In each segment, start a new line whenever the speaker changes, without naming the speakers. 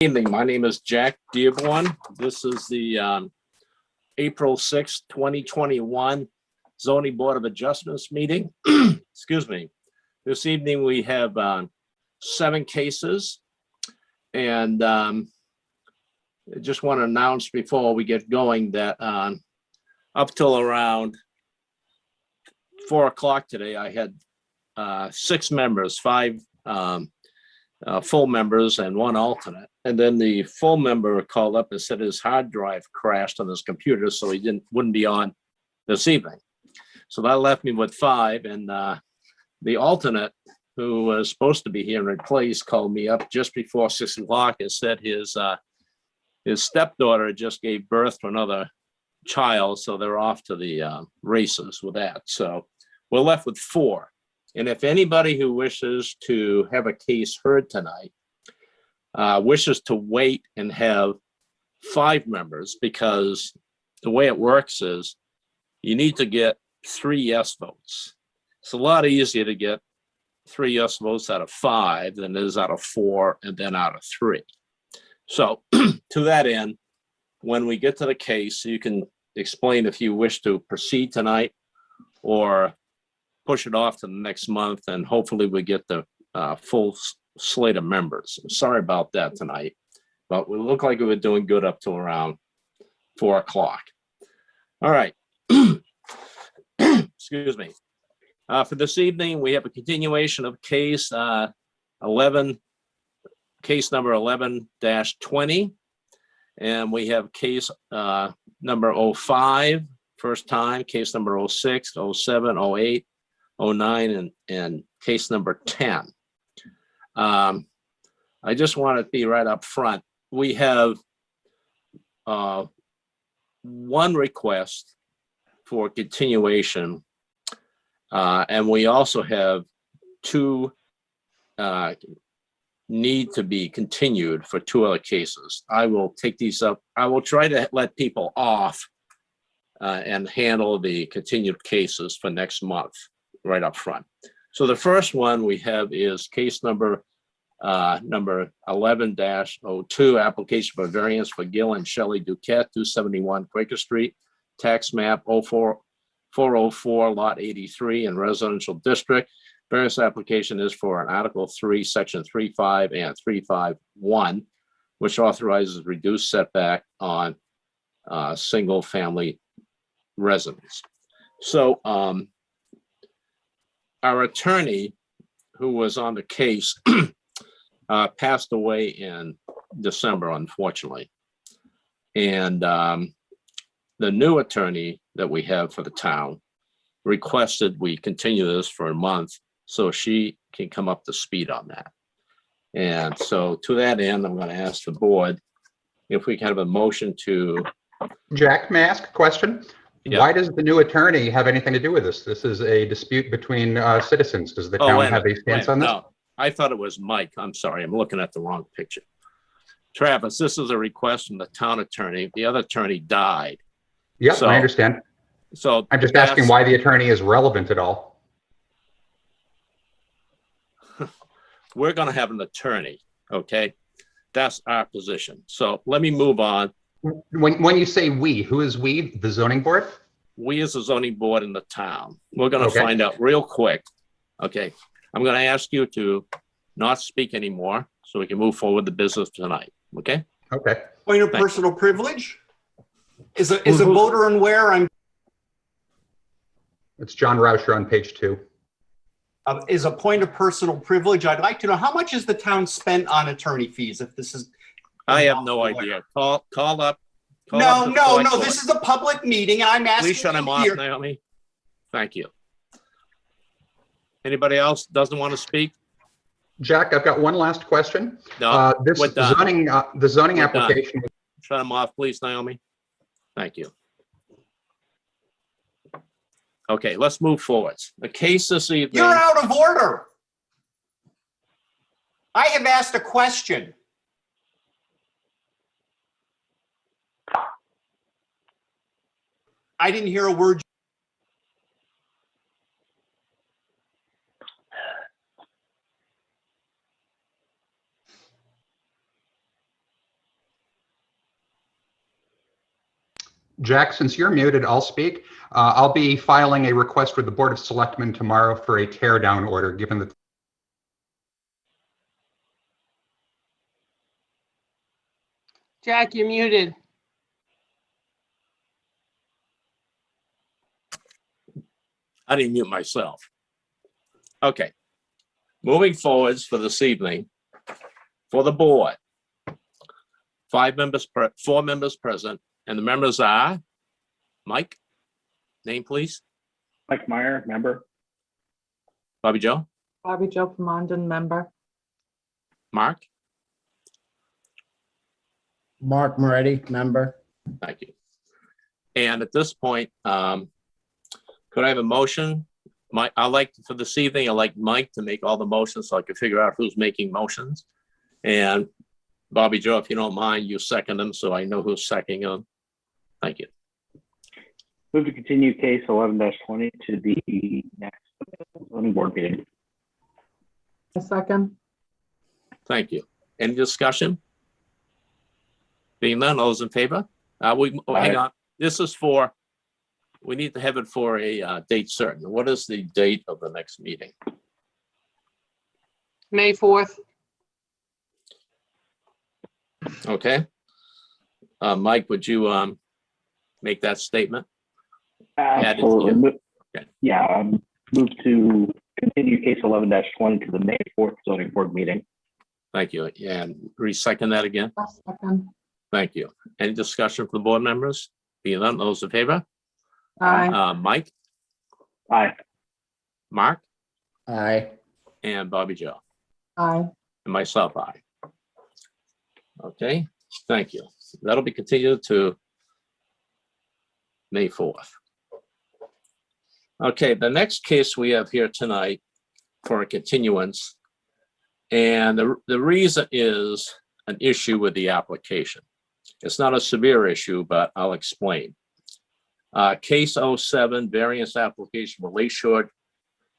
Evening. My name is Jack Dearborn. This is the April 6th, 2021 Zoning Board of Adjustments meeting. Excuse me. This evening we have 7 cases, and I just want to announce before we get going that up till around 4 o'clock today, I had 6 members, 5 full members and 1 alternate. And then the full member called up and said his hard drive crashed on his computer, so he wouldn't be on this evening. So that left me with 5, and the alternate, who was supposed to be here in replace, called me up just before 6 o'clock and said his stepdaughter just gave birth to another child, so they're off to the races with that. So we're left with 4. And if anybody who wishes to have a case heard tonight wishes to wait and have 5 members, because the way it works is you need to get 3 yes votes. It's a lot easier to get 3 yes votes out of 5 than it is out of 4 and then out of 3. So to that end, when we get to the case, you can explain if you wish to proceed tonight or push it off to the next month, and hopefully we get the full slate of members. I'm sorry about that tonight, but we look like we were doing good up till around 4 o'clock. All right. Excuse me. For this evening, we have a continuation of case number 11-20, and we have case number 05, first time, case number 06, 07, 08, 09, and case number 10. I just want to be right up front. We have 1 request for continuation, and we also have 2 need to be continued for 2 other cases. I will take these up. I will try to let people off and handle the continued cases for next month right up front. So the first one we have is case number 11-02, application for variance for Gil and Shelley Duquette, 271 Quaker Street, tax map 404 lot 83 in residential district. Variance application is for an Article 3, Section 3.5 and 3.5.1, which authorizes reduced setback on single family residence. So our attorney, who was on the case, passed away in December, unfortunately. And the new attorney that we have for the town requested we continue this for a month so she can come up to speed on that. And so to that end, I'm going to ask the board if we can have a motion to...
Jack, may I ask a question?
Yeah.
Why does the new attorney have anything to do with this? This is a dispute between citizens. Does the town have a stance on this?
No, I thought it was Mike. I'm sorry. I'm looking at the wrong picture. Travis, this is a request from the town attorney. The other attorney died.
Yep,
So,
I understand.
So
I'm just asking why the attorney is relevant at all.
We're going to have an attorney, okay? That's our position. So let me move on.
When you say we, who is we? The zoning board?
We as a zoning board in the town. We're going to
Okay.
find out real quick. Okay. I'm going to ask you to not speak anymore so we can move forward the business tonight. Okay.
Okay.
Point of personal privilege? Is a voter unaware?
It's John Rauscher on page 2.
Is a point of personal privilege. I'd like to know how much has the town spent on attorney fees if this is...
I have no idea. Call up.
No. This is a public meeting and I'm asking...
Please shut him off, Naomi. Thank you. Anybody else doesn't want to speak?
Jack, I've got one last question.
No,
the zoning
We're
application.
Shut him off, please, Naomi. Thank you. Okay, let's move forward. The case this evening.
You're out of order. I have asked a question. I didn't hear a word.
Jack, since you're muted, I'll speak. I'll be filing a request with the Board of Selectmen tomorrow for a tear down order, given that
Jack, you're muted.
I didn't mute myself. Okay. Moving forwards for this evening, for the board, 4 members present, and the members are Mike, name please.
Mike Meyer, member.
Bobby Joe,
Bobby Joe Commandon, member.
Mark,
Mark Moretti, member.
thank you. And at this point, could I have a motion? For this evening, I'd like Mike to make all the motions so I can figure out who's making motions. And Bobby Joe, if you don't mind, you second them so I know who's seconding them. Thank you.
Move to continue case 11-20 to the next zoning board meeting.
A second.
Thank you. Any discussion? Being none, all those in favor? Hang on. This is for, we need to have it for a date certain. What is the date of the next meeting?
May 4th.
Okay. Mike, would you make that statement?
Absolutely.
Okay.
Yeah, move to continue case 11-20 to the May 4th zoning board meeting.
Thank you. And re-second that again.
A second.
Thank you. Any discussion from the board members? Being none, those in favor?
Aye.
Mike,
Aye.
Mark,
Aye.
and Bobby Joe,
Aye.
and myself, aye. Okay, thank you. That'll be continued to May 4th. Okay, the next case we have here tonight for a continuance, and the reason is an issue with the application. It's not a severe issue, but I'll explain. Case 07, variance application with Lakeshore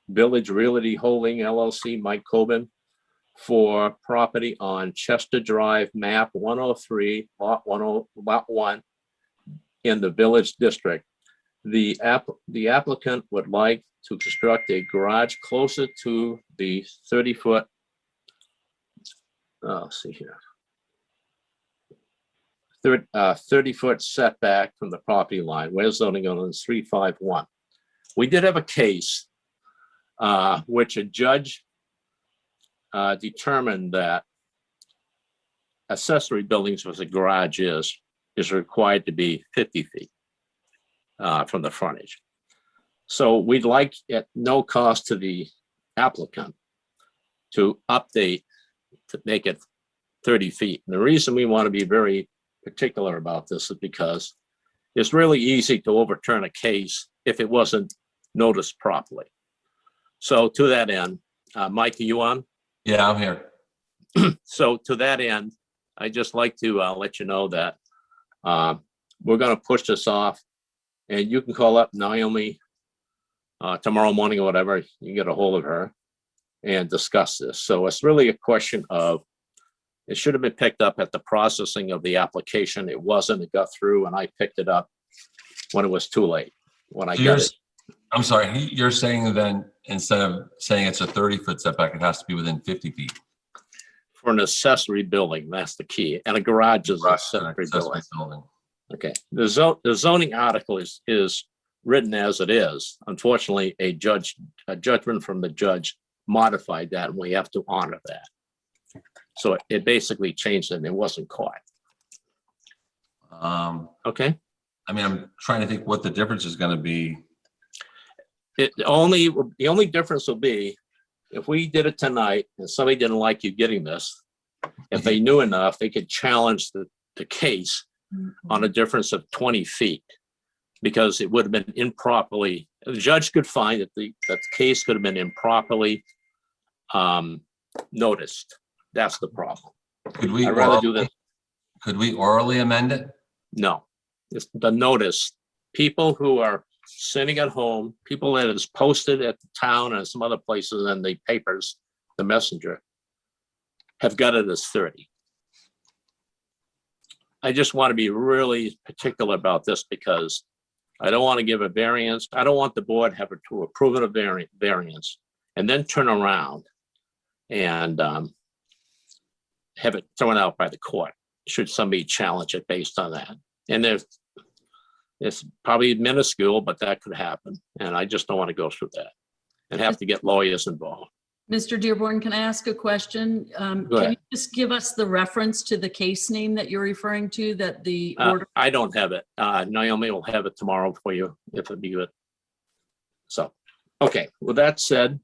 Village Realty Holding LLC, Mike Coben, for property on Chester Drive, map 103, lot 1, in the Village District. The applicant would like to construct a garage closer to the 30-foot, let's see here, 30-foot setback from the property line, where zoning ordinance 351. We did have a case which a judge determined that accessory buildings, as a garage is required to be 50 feet from the frontage. So we'd like, at no cost to the applicant, to update to make it 30 feet. And the reason we want to be very particular about this is because it's really easy to overturn a case if it wasn't noticed properly. So to that end, Mike, are you on?
Yeah, I'm here.
So to that end, I'd just like to let you know that we're going to push this off, and you can call up Naomi tomorrow morning or whatever. You can get a hold of her and discuss this. So it's really a question of, it should have been picked up at the processing of the application. It wasn't. It got through, and I picked it up when it was too late. When I got it.
I'm sorry, you're saying then, instead of saying it's a 30-foot setback, it has to be within 50 feet.
For an accessory building, that's the key. And a garage is an accessory building. Okay. The zoning article is written as it is. Unfortunately, a judgment from the judge modified that, and we have to honor that. So it basically changed it, and it wasn't caught. Okay.
I mean, I'm trying to think what the difference is going to be.
The only difference will be if we did it tonight and somebody didn't like you getting this, if they knew enough, they could challenge the case on a difference of 20 feet, because it would have been improperly, the judge could find that the case could have been improperly noticed. That's the problem.
Could we
I'd rather do that.
Could we orally amend it?
No, it's the notice. People who are sitting at home, people that is posted at the town and some other places and the papers, the messenger, have got it as 30. I just want to be really particular about this because I don't want to give a variance. I don't want the board to approve of a variance and then turn around and have it thrown out by the court, should somebody challenge it based on that. And it's probably minuscule, but that could happen. And I just don't want to go through that and have to get lawyers involved.
Mr. Dearborn, can I ask a question?
Go
Can
ahead.
you just give us the reference to the case name that you're referring to, that the order?
I don't have it. Naomi will have it tomorrow for you if it'd be good. So, okay, with that said,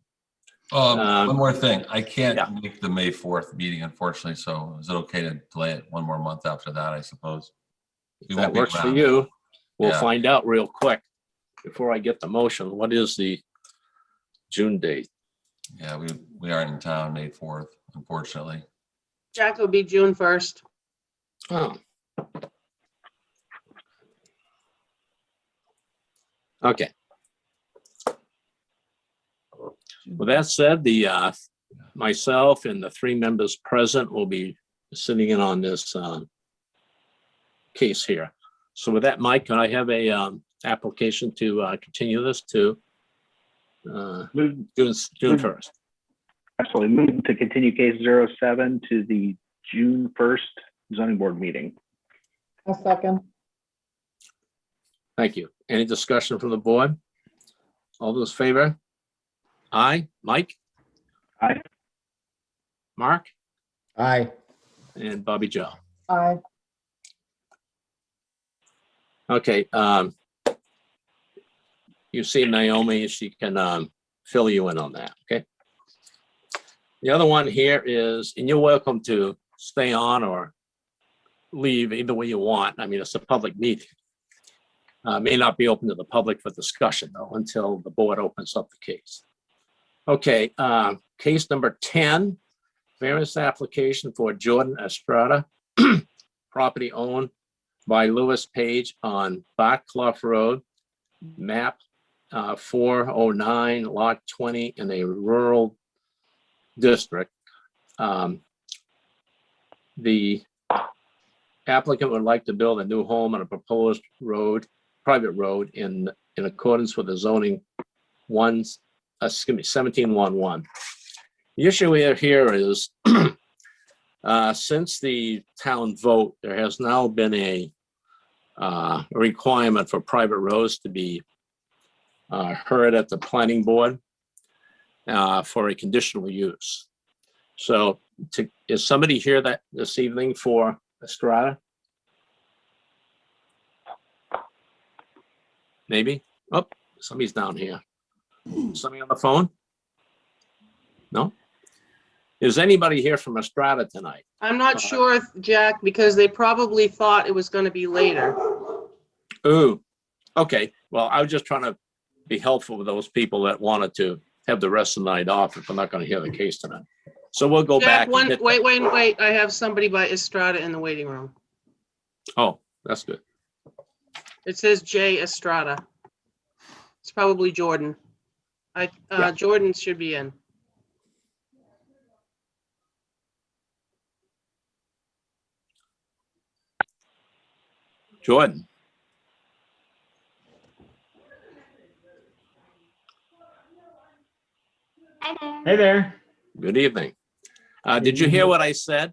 One more thing. I can't
Yeah.
make the May 4th meeting, unfortunately. So is it okay to delay it one more month after that, I suppose?
if that works for you, we'll find out real quick before I get the motion. What is the June date?
Yeah, we aren't in town May 4th, unfortunately.
Jack will be June 1st.
Oh. Okay. With that said, myself and the 3 members present will be sitting in on this case here. So with that, Mike, can I have a application to continue this to June 1st?
Absolutely. Move to continue case 07 to the June 1st zoning board meeting.
A second.
Thank you. Any discussion from the board? All those in favor? Aye. Mike?
Aye.
Mark?
Aye.
And Bobby Joe.
Aye.
Okay. You see Naomi, she can fill you in on that, okay? The other one here is, and you're welcome to stay on or leave either way you want. I mean, it's a public meeting. May not be open to the public for discussion though, until the board opens up the case. Okay, case number 10, variance application for Jordan Estrada, property owned by Lewis Page on Barclough Road, map 409, lot 20 in a rural district. The applicant would like to build a new home on a proposed road, private road in accordance with the zoning 1711. The issue here is since the town vote, there has now been a requirement for private roads to be heard at the planning board for a conditional use. So is somebody here this evening for Estrada? Maybe. Oh, somebody's down here. Somebody on the phone? No? Is anybody here from Estrada tonight?
I'm not sure, Jack, because they probably thought it was going to be later.
Ooh, okay. Well, I was just trying to be helpful with those people that wanted to have the rest of the night off if we're not going to hear the case tonight. So we'll go back.
Jack, wait. I have somebody by Estrada in the waiting room.
Oh, that's good.
It says J Estrada. It's probably Jordan.
Yeah.
Jordan should be in.
Jordan.
Hey there.
Good evening. Did you hear what I said?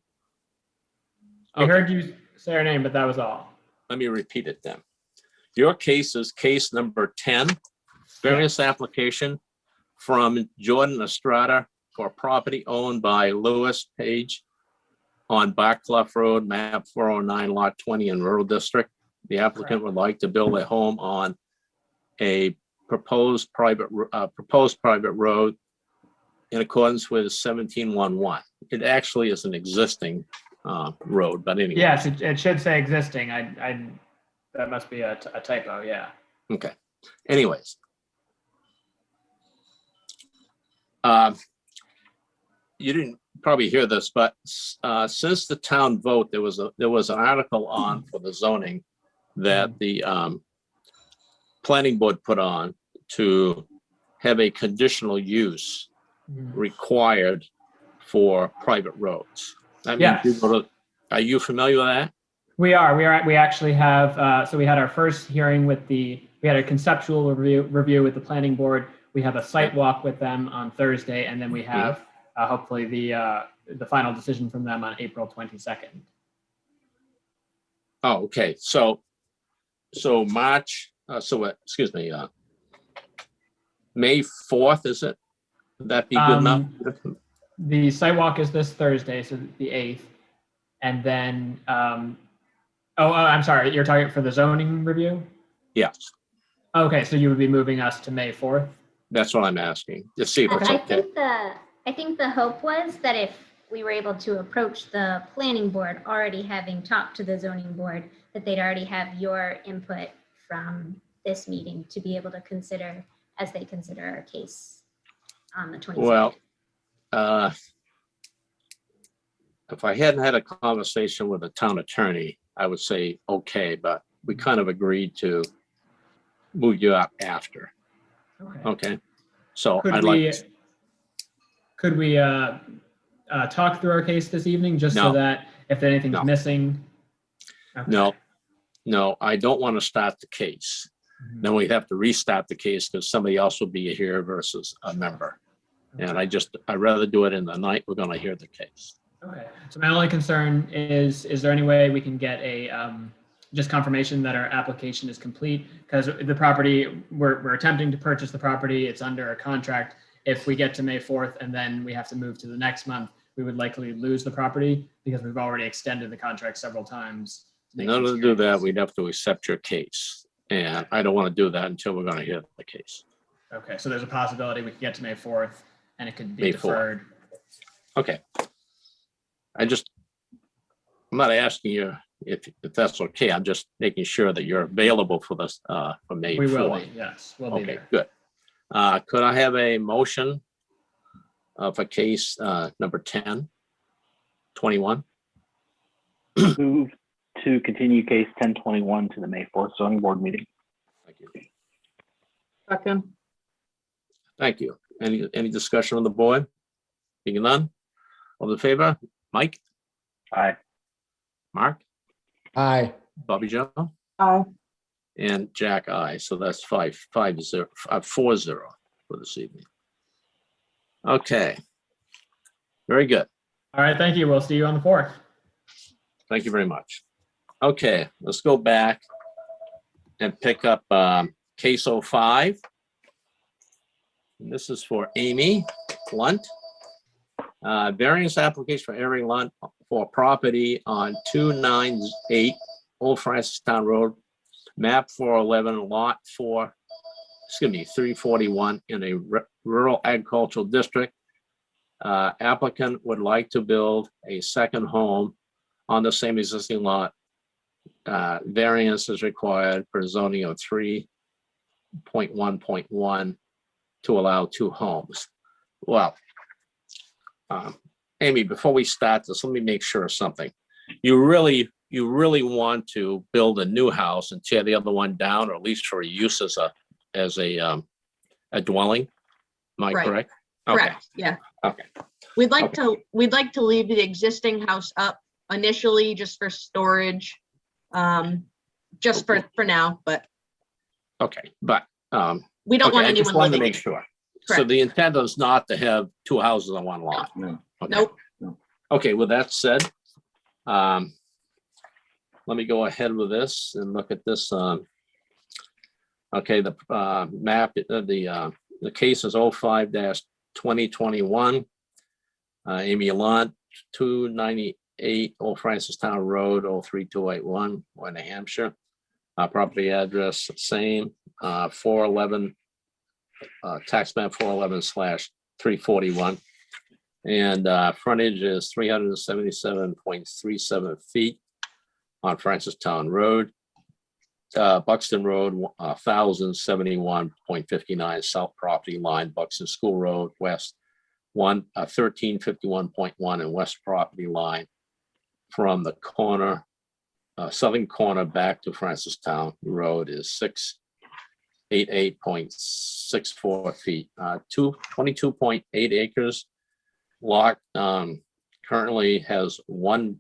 I heard you say her name, but that was all.
Let me repeat it then. Your case is case number 10, variance application from Jordan Estrada for property owned by Lewis Page on Barclough Road, map 409, lot 20 in rural district. The applicant would like to build a home on a proposed private road in accordance with 1711. It actually is an existing road, but anyway.
Yes, it should say existing. That must be a typo, yeah.
Okay. Anyways. You didn't probably hear this, but since the town vote, there was an article on for the zoning that the planning board put on to have a conditional use required for private roads. That means
Yes.
are you familiar with that?
We actually have, so we had our first hearing we had a conceptual review with the planning board. We have a site walk with them on Thursday, and then we have hopefully the final decision from them on April 22nd.
Oh, okay. So March, excuse me, May 4th, is it? Would that be good enough?
The site walk is this Thursday, so the 8th. And then, I'm sorry, you're talking for the zoning review?
Yes,
Okay, so you would be moving us to May 4th?
that's what I'm asking. Just see if it's okay.
I think the hope was that if we were able to approach the planning board already having talked to the zoning board, that they'd already have your input from this meeting to be able to consider as they consider our case on the 22nd.
Well, if I hadn't had a conversation with the town attorney, I would say, okay, but we kind of agreed to move you up after. Okay. So
Could
I'd
we,
like,
could we talk through our case this evening, just so
No.
that if anything's
No.
missing? Okay.
no, I don't want to start the case.
Mhm.
Then we have to restart the case because somebody else will be here versus a member. And I'd rather do it in the night we're going to hear the case.
Okay, so my only concern is there any way we can get a, just confirmation that our application is complete? Because the property, we're attempting to purchase the property, it's under a contract. If we get to May 4th and then we have to move to the next month, we would likely lose the property because we've already extended the contract several times.
In order to do that, we'd have to accept your case. And I don't want to do that until we're going to hear the case.
Okay, so there's a possibility we could get to May 4th and it could be
May 4th.
deferred.
Okay. I'm not asking you if that's okay. I'm just making sure that you're available for this, for May 4th.
We will be, yes, we'll be
Okay,
there.
good. Could I have a motion for case number 1021?
Move to continue case 1021 to the May 4th zoning board meeting.
Thank you.
Second.
Thank you. Any discussion on the board? Being none? All in favor? Mike?
Aye.
Mark?
Aye.
Bobby Joe?
Aye.
And Jack, aye. So that's 4-0 for this evening. Okay. Very good.
All right, thank you. We'll see you on the 4th.
Thank you very much. Okay, let's go back and pick up case 05. And this is for Amy Lunt. Variance application for Amy Lunt for property on 298 Old Francistown Road, map 411, lot 341 in a rural agricultural district. Applicant would like to build a second home on the same existing lot. Variance is required for zoning of 3.1.1 to allow 2 homes. Well, Amy, before we start this, let me make sure of something. You really want to build a new house and tear the other one down, or at least for use as a dwelling? Am I
Right.
correct? Okay.
Correct, yeah.
Okay.
We'd like to leave the existing house up initially just for storage. Just for now, but
Okay, but
we don't want
I just
anyone
wanted to
living.
make sure. So
Correct.
the intent is not to have 2 houses on one lot.
No.
Okay.
Nope.
Okay, with that said, let me go ahead with this and look at this. Okay, the map, the case is 05-2021. Amy Lunt, 298 Old Francistown Road, 03281, New Hampshire. Property address, same, 411, tax map 411/341. And frontage is 377.37 feet on Francistown Road. Buxton Road, 1071.59 south property line, Buxton School Road, west 1351.1 and west property line from the corner, southern corner back to Francistown Road is 688.64 feet, 22.8 acres. Lot currently has one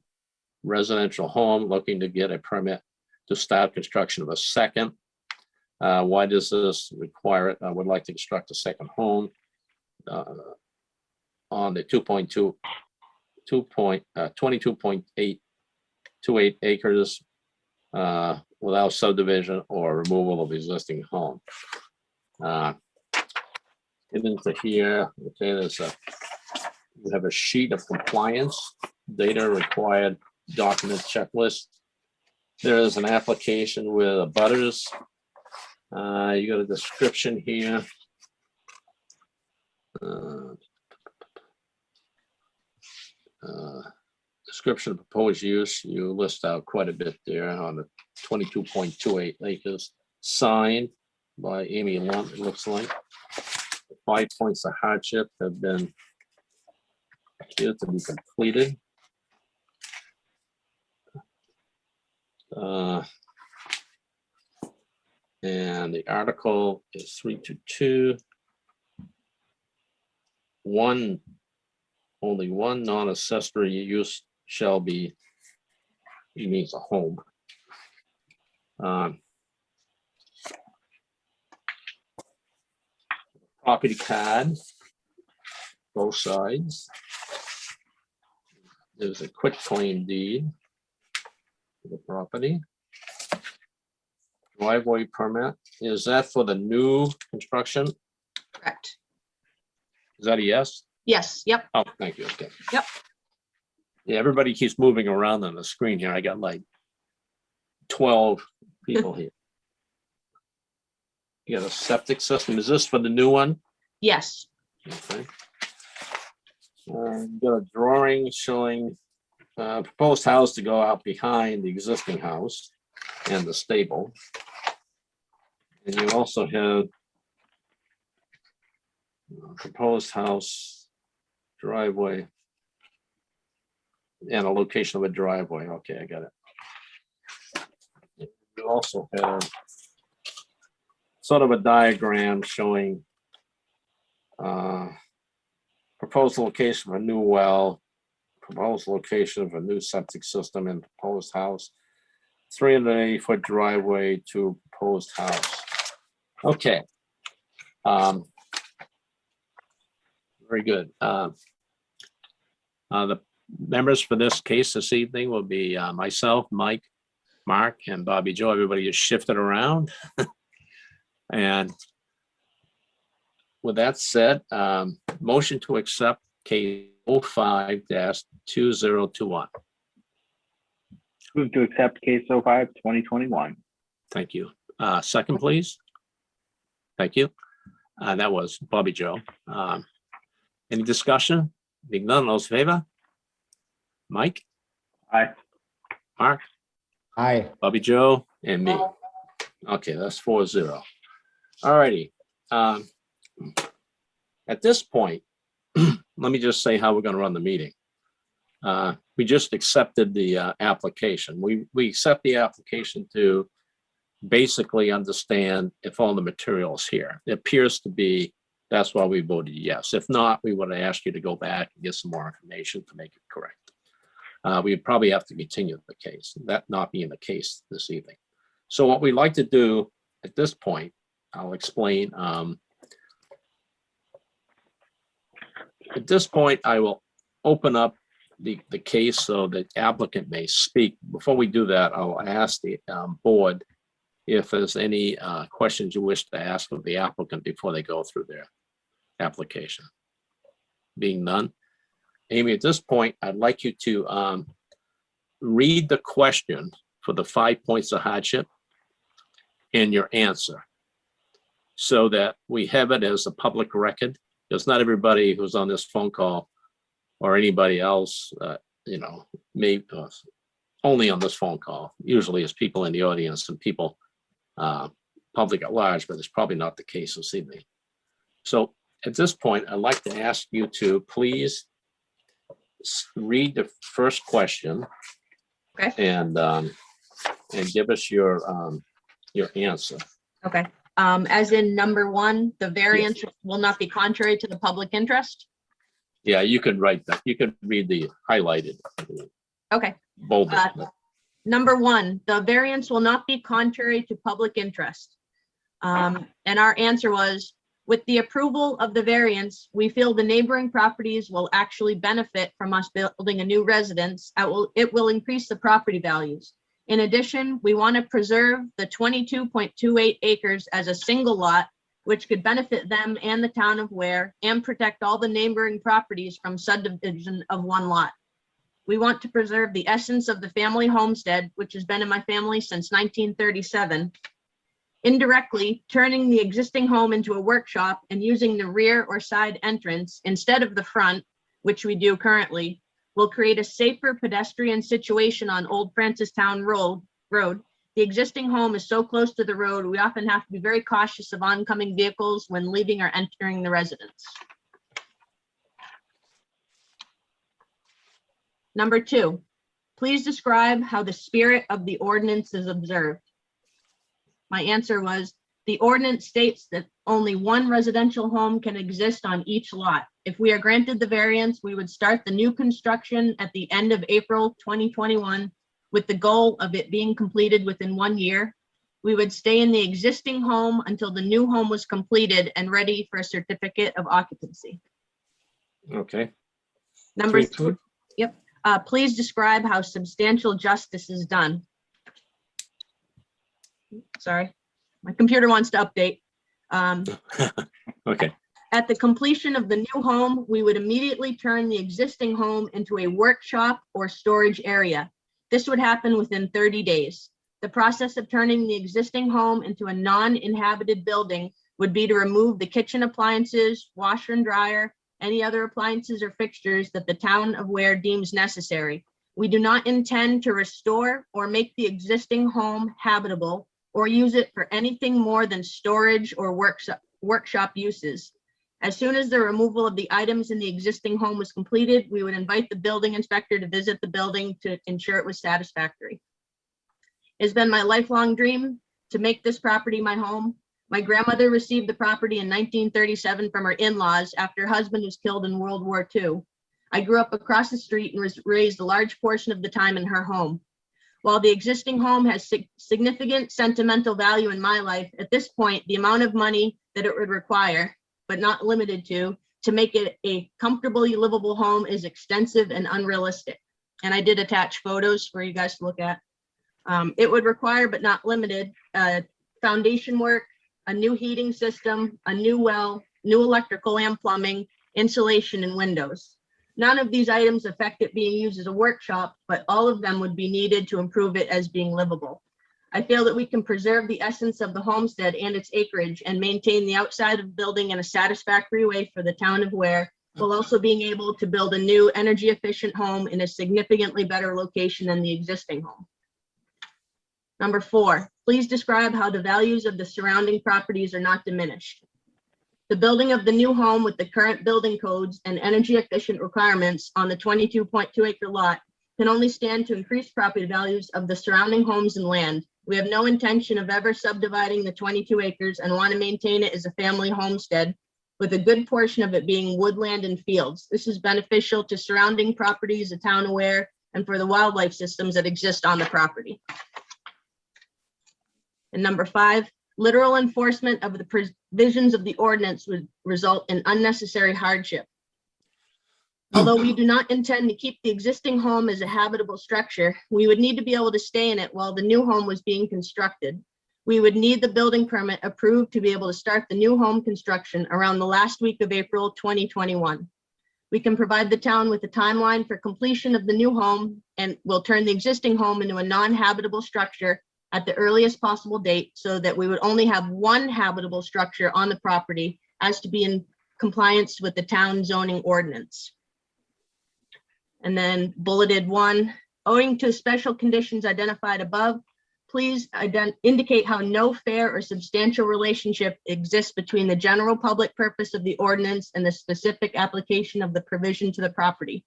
residential home, looking to get a permit to start construction of a second. Why does this require it? I would like to construct a second home on the 22.828 acres without subdivision or removal of existing home. Get into here, okay, you have a sheet of compliance, data required document checklist. There is an application with abutters. You got a description here. Description of proposed use, you list out quite a bit there on the 22.28 acres, signed by Amy Lunt, it looks like. 5 points of hardship have been appear to be completed. And the article is 322. Only one non-accessory use shall be, he means a home. Property card, both sides. There's a quick claim deed for the property. Driveway permit, is that for the new construction?
Correct.
Is that a yes?
Yes, yep.
Oh, thank you, okay.
Yep.
Yeah, everybody keeps moving around on the screen here. I got like 12 people here. You got a septic system. Is this for the new one?
Yes.
Okay. You got a drawing showing proposed house to go out behind the existing house and the stable. And you also have proposed house, driveway, and a location of a driveway. Okay, I got it. You also have sort of a diagram showing proposed location of a new well, proposed location of a new septic system and proposed house, 380-foot driveway to proposed house. Okay. Very good. The members for this case this evening will be myself, Mike, Mark, and Bobby Joe. Everybody is shifted around. And with that said, motion to accept case 05-2021.
Move to accept case 05, 2021.
Thank you. Second, please. Thank you. That was Bobby Joe. Any discussion? Being none, those in favor? Mike?
Aye.
Mark?
Aye.
Bobby Joe? And me. Okay, that's 4-0. All righty. At this point, let me just say how we're going to run the meeting. We just accepted the application. We accept the application to basically understand if all the materials here. It appears to be, that's why we voted yes. If not, we would have asked you to go back and get some more information to make it correct. We'd probably have to continue the case, that not being the case this evening. So what we'd like to do at this point, I'll explain. At this point, I will open up the case so the applicant may speak. Before we do that, I'll ask the board if there's any questions you wish to ask of the applicant before they go through their application. Being none. Amy, at this point, I'd like you to read the question for the 5 points of hardship and your answer so that we have it as a public record, because not everybody who's on this phone call or anybody else, may only on this phone call. Usually it's people in the audience and people public at large, but it's probably not the case this evening. So at this point, I'd like to ask you to please read the first question.
Okay.
And give us your answer.
Okay. As in number 1, the variance will not be contrary to the public interest.
Yeah, you could write that. You could read the highlighted.
Okay.
bold.
Number one, the variance will not be contrary to public interest. And our answer was, with the approval of the variance, we feel the neighboring properties will actually benefit from us building a new residence. It will increase the property values. In addition, we want to preserve the 22.28 acres as a single lot, which could benefit them and the town of Ware and protect all the neighboring properties from subdivision of one lot. We want to preserve the essence of the family homestead, which has been in my family since 1937. Indirectly, turning the existing home into a workshop and using the rear or side entrance instead of the front, which we do currently, will create a safer pedestrian situation on Old Francistown Road. The existing home is so close to the road, we often have to be very cautious of oncoming vehicles when leaving or entering the residence. Number two, please describe how the spirit of the ordinance is observed. My answer was, the ordinance states that only one residential home can exist on each lot. If we are granted the variance, we would start the new construction at the end of April 2021 with the goal of it being completed within 1 year. We would stay in the existing home until the new home was completed and ready for a certificate of occupancy.
Okay.
Number
Three.
three, yep. Please describe how substantial justice is done. Sorry, my computer wants to update.
Okay.
At the completion of the new home, we would immediately turn the existing home into a workshop or storage area. This would happen within 30 days. The process of turning the existing home into a non-inhabited building would be to remove the kitchen appliances, washer and dryer, any other appliances or fixtures that the town of Ware deems necessary. We do not intend to restore or make the existing home habitable or use it for anything more than storage or workshop uses. As soon as the removal of the items in the existing home was completed, we would invite the building inspector to visit the building to ensure it was satisfactory. It's been my lifelong dream to make this property my home. My grandmother received the property in 1937 from her in-laws after her husband was killed in World War II. I grew up across the street and was raised a large portion of the time in her home. While the existing home has significant sentimental value in my life, at this point, the amount of money that it would require, but not limited to make it a comfortably livable home is extensive and unrealistic. And I did attach photos for you guys to look at. It would require, but not limited, foundation work, a new heating system, a new well, new electrical and plumbing, insulation and windows. None of these items affect it being used as a workshop, but all of them would be needed to improve it as being livable. I feel that we can preserve the essence of the homestead and its acreage and maintain the outside of the building in a satisfactory way for the town of Ware, while also being able to build a new energy efficient home in a significantly better location than the existing home. Number four, please describe how the values of the surrounding properties are not diminished. The building of the new home with the current building codes and energy efficient requirements on the 22.2 acre lot can only stand to increase property values of the surrounding homes and land. We have no intention of ever subdividing the 22 acres and want to maintain it as a family homestead with a good portion of it being woodland and fields. This is beneficial to surrounding properties, the town of Ware, and for the wildlife systems that exist on the property. And number five, literal enforcement of the provisions of the ordinance would result in unnecessary hardship. Although we do not intend to keep the existing home as a habitable structure, we would need to be able to stay in it while the new home was being constructed. We would need the building permit approved to be able to start the new home construction around the last week of April 2021. We can provide the town with a timeline for completion of the new home and will turn the existing home into a non-habitable structure at the earliest possible date so that we would only have one habitable structure on the property as to be in compliance with the town zoning ordinance. And then bulleted one, owing to special conditions identified above, please indicate how no fair or substantial relationship exists between the general public purpose of the ordinance and the specific application of the provision to the property.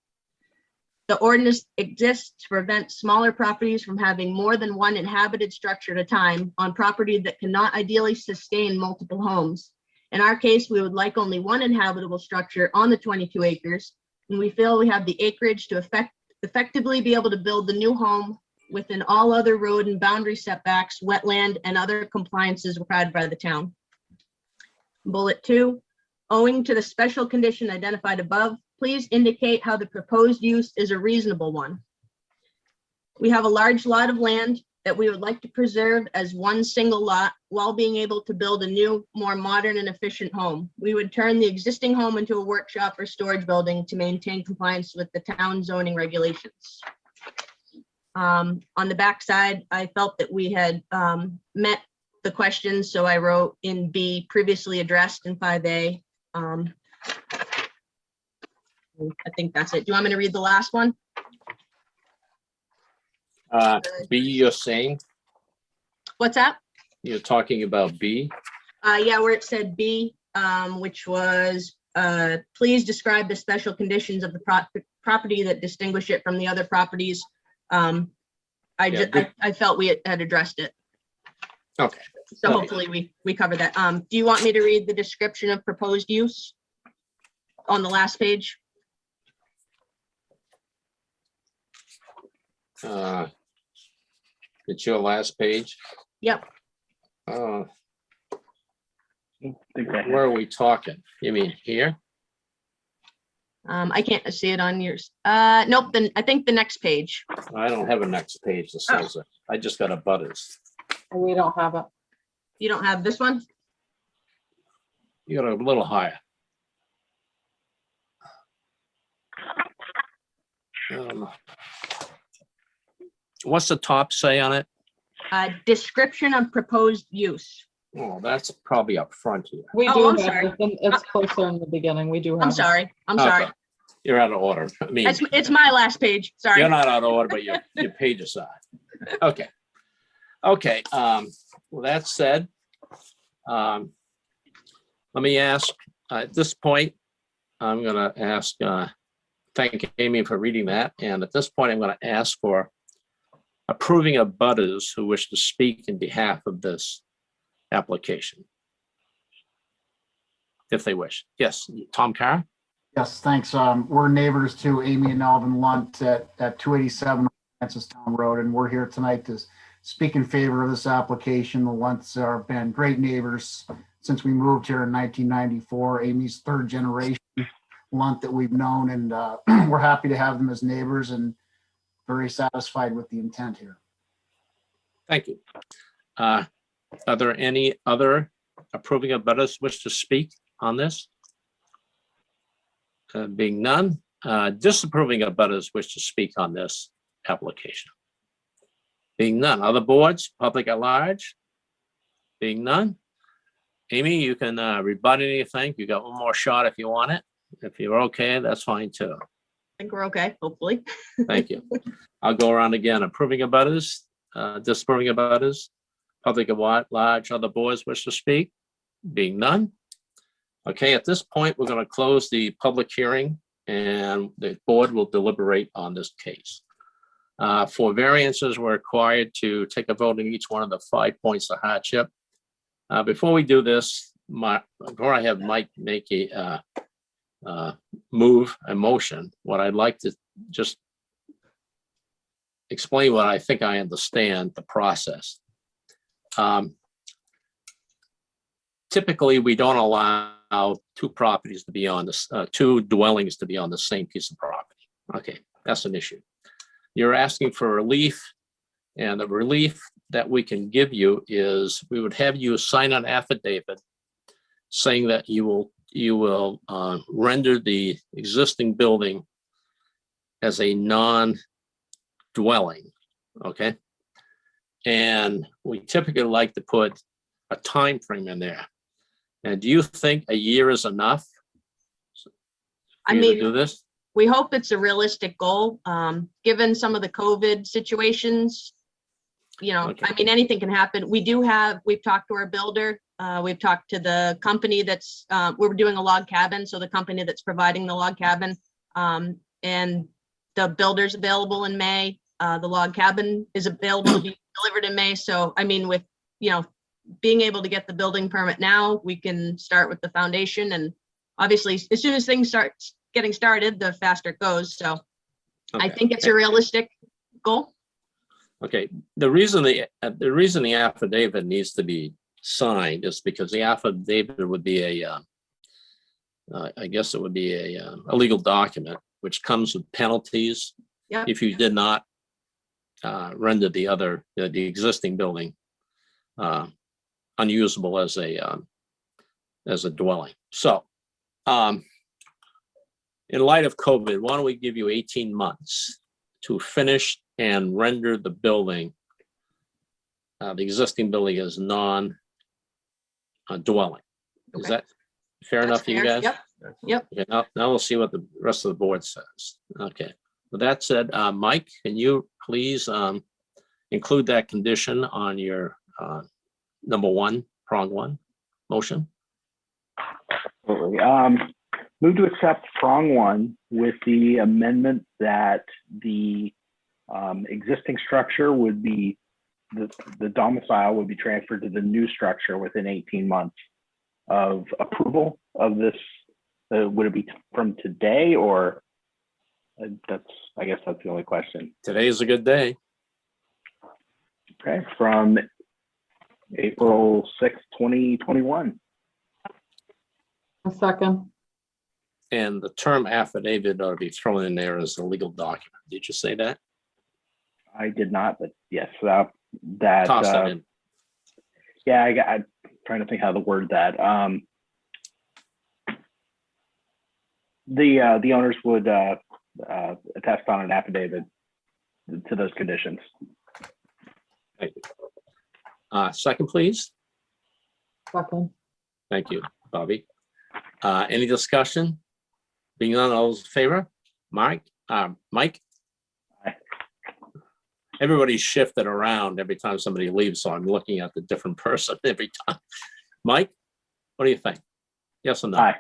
The ordinance exists to prevent smaller properties from having more than one inhabited structure at a time on property that cannot ideally sustain multiple homes. In our case, we would like only one inhabitable structure on the 22 acres, and we feel we have the acreage to effectively be able to build the new home within all other road and boundary setbacks, wetland, and other compliances required by the town. Bullet 2, owing to the special condition identified above, please indicate how the proposed use is a reasonable one. We have a large lot of land that we would like to preserve as one single lot while being able to build a new, more modern and efficient home. We would turn the existing home into a workshop or storage building to maintain compliance with the town zoning regulations. On the back side, I felt that we had met the questions, so I wrote in B, previously addressed in 5A. I think that's it. Do you want me to read the last one?
B, you're saying,
What's that?
you're talking about B?
Yeah, where it said B, which was, please describe the special conditions of the property that distinguish it from the other properties. I felt we had addressed it.
Okay.
So hopefully we covered that. Do you want me to read the description of proposed use on the last page?
It's your last page.
Yep.
Uh,
I think I
where are we talking? You mean here?
I can't see it on yours. Nope, then I think the next page.
I don't have a next page that says it. I just got a butters.
We don't have it.
You don't have this one?
You got a little higher. What's the top say on it?
Description of proposed use.
Oh, that's probably up front here.
We
Oh,
do
I'm
have
sorry.
it. It's closer in the beginning. We do have
I'm
it.
sorry. I'm sorry.
Okay. You're out of order. I mean,
It's my last page. Sorry.
you're not out of order, but your pages are. Okay. Okay. Well, that said, let me ask, at this point, I'm gonna ask, thank Amy for reading that. And at this point, I'm gonna ask for approving of butters who wish to speak in behalf of this application, if they wish. Yes, Tom Carr?
Yes, thanks. We're neighbors to Amy and Alvin Lunt at 287 Francis-Town Road, and we're here tonight to speak in favor of this application. The Lunts have been great neighbors since we moved here in 1994. Amy's third generation Lunt that we've known, and we're happy to have them as neighbors and very satisfied with the intent here.
Thank you. Are there any other approving of butters wish to speak on this? Being none, disapproving of butters wish to speak on this application. Being none, other boards, public at large? Being none. Amy, you can rebut anything. You got one more shot if you want it. If you're okay, that's fine too.
I think we're okay, hopefully.
Thank you. I'll go around again. Approving of butters, disapproving of butters, public at large, other boards wish to speak? Being none. Okay, at this point, we're going to close the public hearing and the board will deliberate on this case. For variances, we're required to take a vote on each one of the 5 points of hardship. Before we do this, before I have Mike make a motion, what I'd like to just explain what I think I understand the process. Typically, we don't allow two properties to be on this, two dwellings to be on the same piece of property. Okay, that's an issue. You're asking for relief, and the relief that we can give you is we would have you sign an affidavit saying that you will render the existing building as a non-dwelling, okay? And we typically like to put a time frame in there. And do you think a year is enough
I
for you to
mean,
do this?
we hope it's a realistic goal, given some of the COVID situations. You know,
Okay.
I mean, anything can happen. We've talked to our builder. We've talked to the company that's, we're doing a log cabin. So the company that's providing the log cabin, and the builder's available in May. The log cabin is available to be delivered in May. So, I mean, with, you know, being able to get the building permit now, we can start with the foundation, and obviously as soon as things start getting started, the faster it goes. So I
Okay.
think it's a realistic goal.
Okay, the reason the affidavit needs to be signed is because the affidavit would be I guess it would be a legal document, which comes with penalties
Yep.
if you did not render the existing building unusable as a dwelling. So, in light of COVID, why don't we give you 18 months to finish and render the building, the existing building as non-dwelling. Is
Okay.
that fair
That's
enough for you
fair.
guys?
Yep.
Okay, now we'll see what the rest of the board says. Okay, with that said, Mike, can you please include that condition on your number one, prong one motion?
Absolutely. Move to accept prong one with the amendment that the existing structure would be, the domicile would be transferred to the new structure within 18 months of approval of this. Would it be from today, or I guess that's the only question.
Today is a good day.
Okay, from April 6th, 2021.
A second.
And the term affidavit ought to be thrown in there as a legal document. Did you say that?
I did not, but yes,
Toss that in.
yeah, I'm trying to think how to word that. The owners would attest on an affidavit to those conditions.
Thank you. Second, please.
Second.
Thank you, Bobby. Any discussion? Being none, all those in favor? Mike? Mike?
Aye.
Everybody's shifted around every time somebody leaves, so I'm looking at the different person every time. Mike, what do you think? Yes or no?
Aye.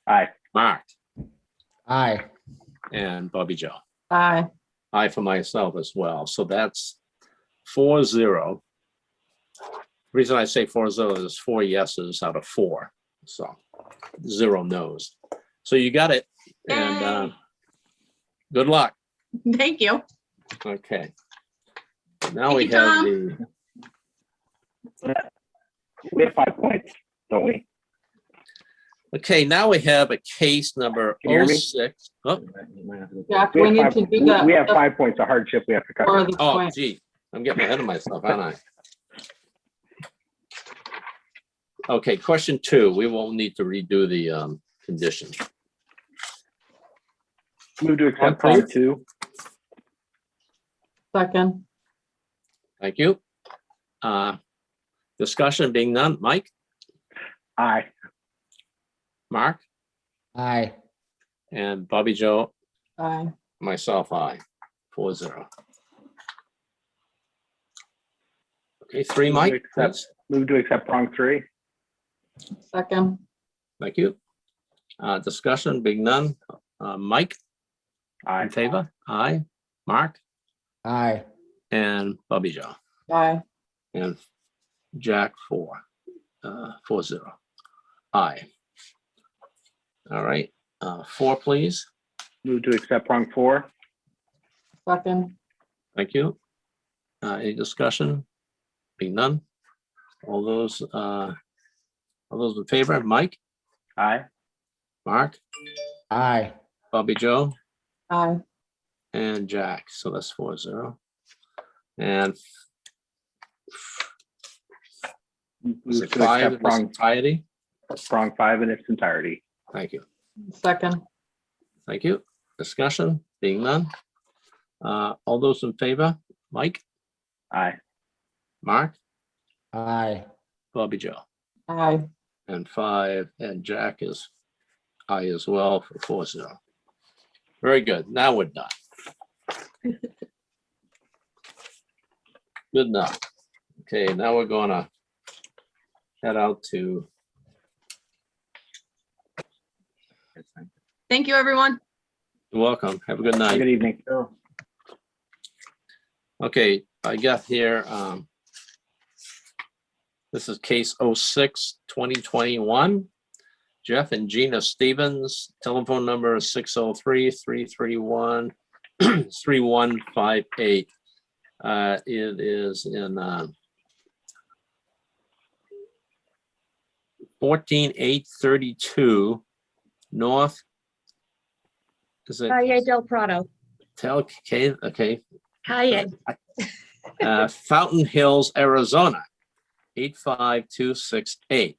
Aye.
Mark?
Aye.
And Bobby Joe?
Aye.
Aye for myself as well. So that's 4-0. Reason I say 4-0 is 4 yeses out of 4. So 0 no's. So you got it. And good luck.
Thank you.
Okay. Now
Thank
we
you,
have
Tom.
We have 5 points, don't we?
Okay, now we have a case number
Can you hear me?
06. Oh,
Jack,
We
we
have,
need
5,
to do that.
we have 5 points of hardship we have to
For
cover.
the
oh,
point.
gee, I'm getting ahead of myself, aren't I? Okay, question 2. We won't need to redo the condition.
Move to accept
please.
prong 2.
Second.
Thank you. Discussion being none. Mike?
Aye.
Mark?
Aye.
And Bobby Joe?
Aye.
Myself, aye. 4-0. Okay, 3, Mike? That's,
Move to accept prong 3.
Second.
thank you. Discussion being none. Mike?
Aye.
In favor? Aye. Mark?
Aye.
And Bobby Joe?
Aye.
And Jack 4-0. Aye. All right, 4, please.
Move to accept prong 4.
Second.
Thank you. Any discussion? Being none. All those in favor? Mike,
Aye.
Mark,
Aye.
Bobby Joe,
Aye.
and Jack. So that's 4-0. And is
Move
it
to
5 in
accept
its
prong
entirety?
5 in its entirety.
Thank you.
Second.
Thank you. Discussion? Being none. All those in favor? Mike,
Aye.
Mark,
Aye.
Bobby Joe.
Aye.
And 5, and Jack is aye as well for 4-0. Very good. Now we're done. Good enough. Okay, now we're gonna head out to.
Thank you, everyone.
You're welcome. Have a good
Good
night.
evening.
Okay, I got here. This is case 06-2021. Jeff and Gina Stevens, telephone number is 603-331. 3158. It is in 14832 North. Is it
Calle del Prado.
okay.
Calle.
Fountain Hills, Arizona, 85268.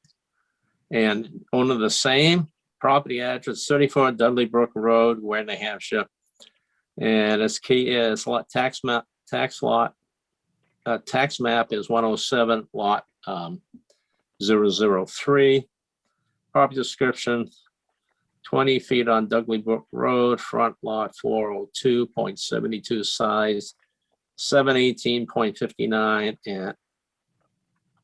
And owner the same property address, 34 Dudley Brook Road, Ware, New Hampshire. And its key is tax map is 107 lot 003. Property description, 20 feet on Dudley Brook Road, front lot 402.72, size 718.59 and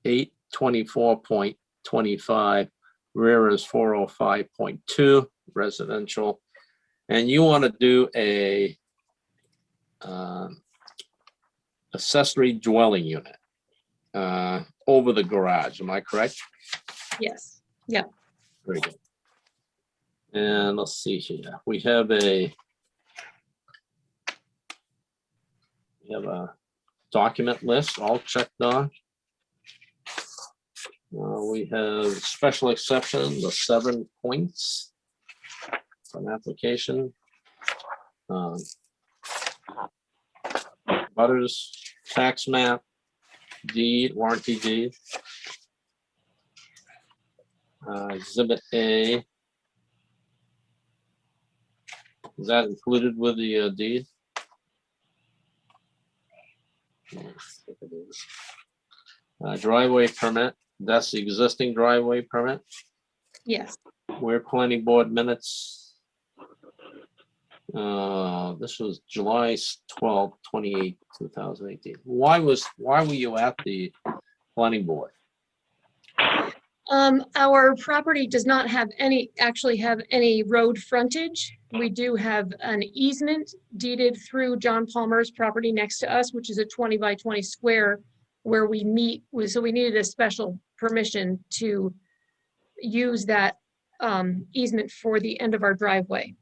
824.25. Rear is 405.2, residential. And you want to do a accessory dwelling unit over the garage. Am I correct?
Yes. Yep.
Very good. And let's see here. We have a document list all checked on. We have special exception, the 7 points for an application. Butters, tax map, deed, warranty deed. Exhibit A. Is that included with the deed? Driveway permit. That's the existing driveway permit.
Yes.
We're planning board minutes. This was July 12, 2018. Why were you at the planning board?
Our property does not have actually have any road frontage. We do have an easement deeded through John Palmer's property next to us, which is a 20 by 20 square where we meet. So we needed a special permission to use that easement for the end of our driveway.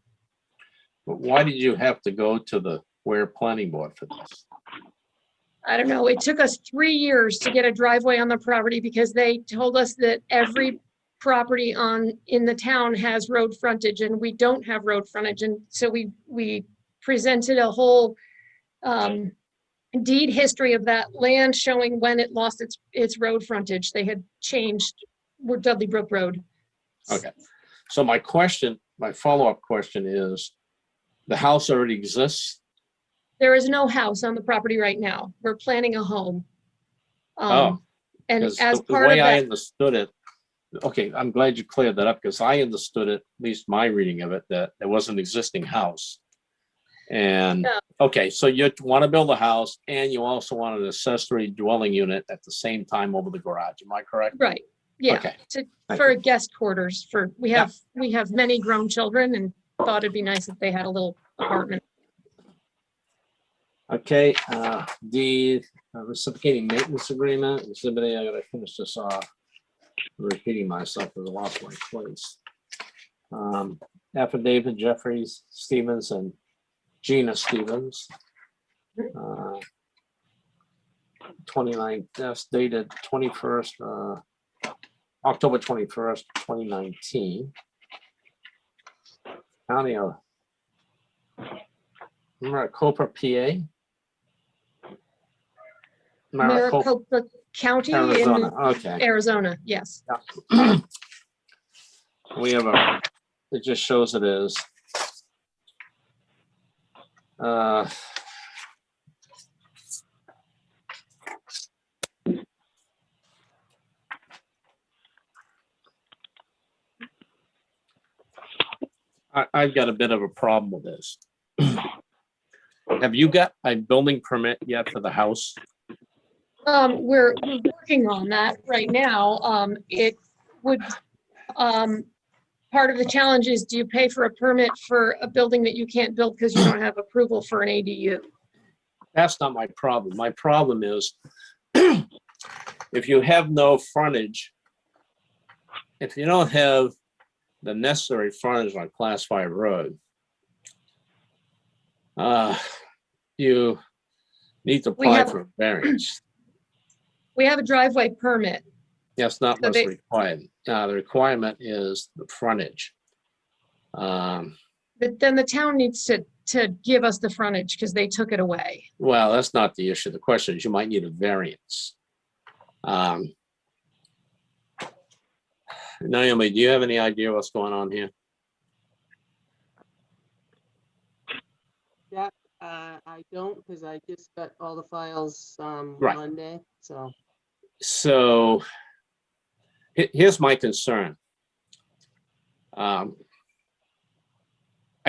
But why did you have to go to the Ware planning board for this?
I don't know, it took us 3 years to get a driveway on the property because they told us that every property in the town has road frontage and we don't have road frontage. And so we presented a whole deed history of that land showing when it lost its road frontage. They had changed Dudley Brook Road.
Okay, so my follow-up question is, the house already exists?
There is no house on the property right now. We're planning a home. And
Because
as
the
part of
way I
that,
understood it, okay, I'm glad you cleared that up because I understood it, at least my reading of it, that there was an existing house. And,
No.
okay, so you want to build a house and you also want an accessory dwelling unit at the same time over the garage. Am I correct?
right, yeah,
Okay.
for guest quarters we have many grown children and thought it'd be nice if they had a little apartment.
Okay, the reciprocating maintenance agreement, exhibit A, I gotta finish this off. I'm repeating myself because I lost my place. Affidavit Jeffries Stevens and Gina Stevens. 29, that's dated 21st, October 21st, 2019. County of Maricopa, PA.
Maricopa County
Arizona.
in
Okay.
Arizona, yes.
We have it just shows it is. I've got a bit of a problem with this. Have you got a building permit yet for the house?
We're working on that right now. It would, part of the challenge is, do you pay for a permit for a building that you can't build because you don't have approval for an ADU?
That's not my problem. My problem is if you have no frontage, if you don't have the necessary frontage on Class 5 road, You need to
We
apply
have-
for a variance.
We have a driveway permit.
That's not
So
what's
they-
required. The requirement is the frontage.
But then the town needs to give us the frontage because they took it away.
Well, that's not the issue. The question is you might need a variance. Naomi, do you have any idea what's going on here?
Yeah, I don't, because I just got all the files
Right.
Monday, so.
So here's my concern. I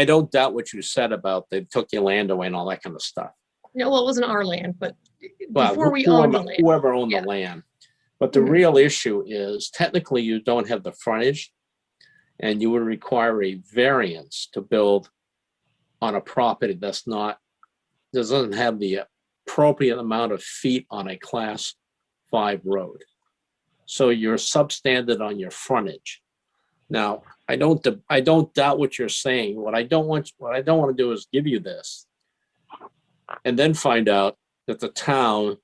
don't doubt what you said about they took your land away and all that kind of stuff.
No, well, it wasn't our land, but
Well,
before we owned the
whoever-
land.
Whoever owned
Yeah.
the land. But the
Mhm.
real issue is technically you don't have the frontage and you would require a variance to build on a property that's not, doesn't have the appropriate amount of feet on a class 5 road. So you're substandard on your frontage. Now, I don't doubt what you're saying. What I don't want to do is give you this and then find out that the town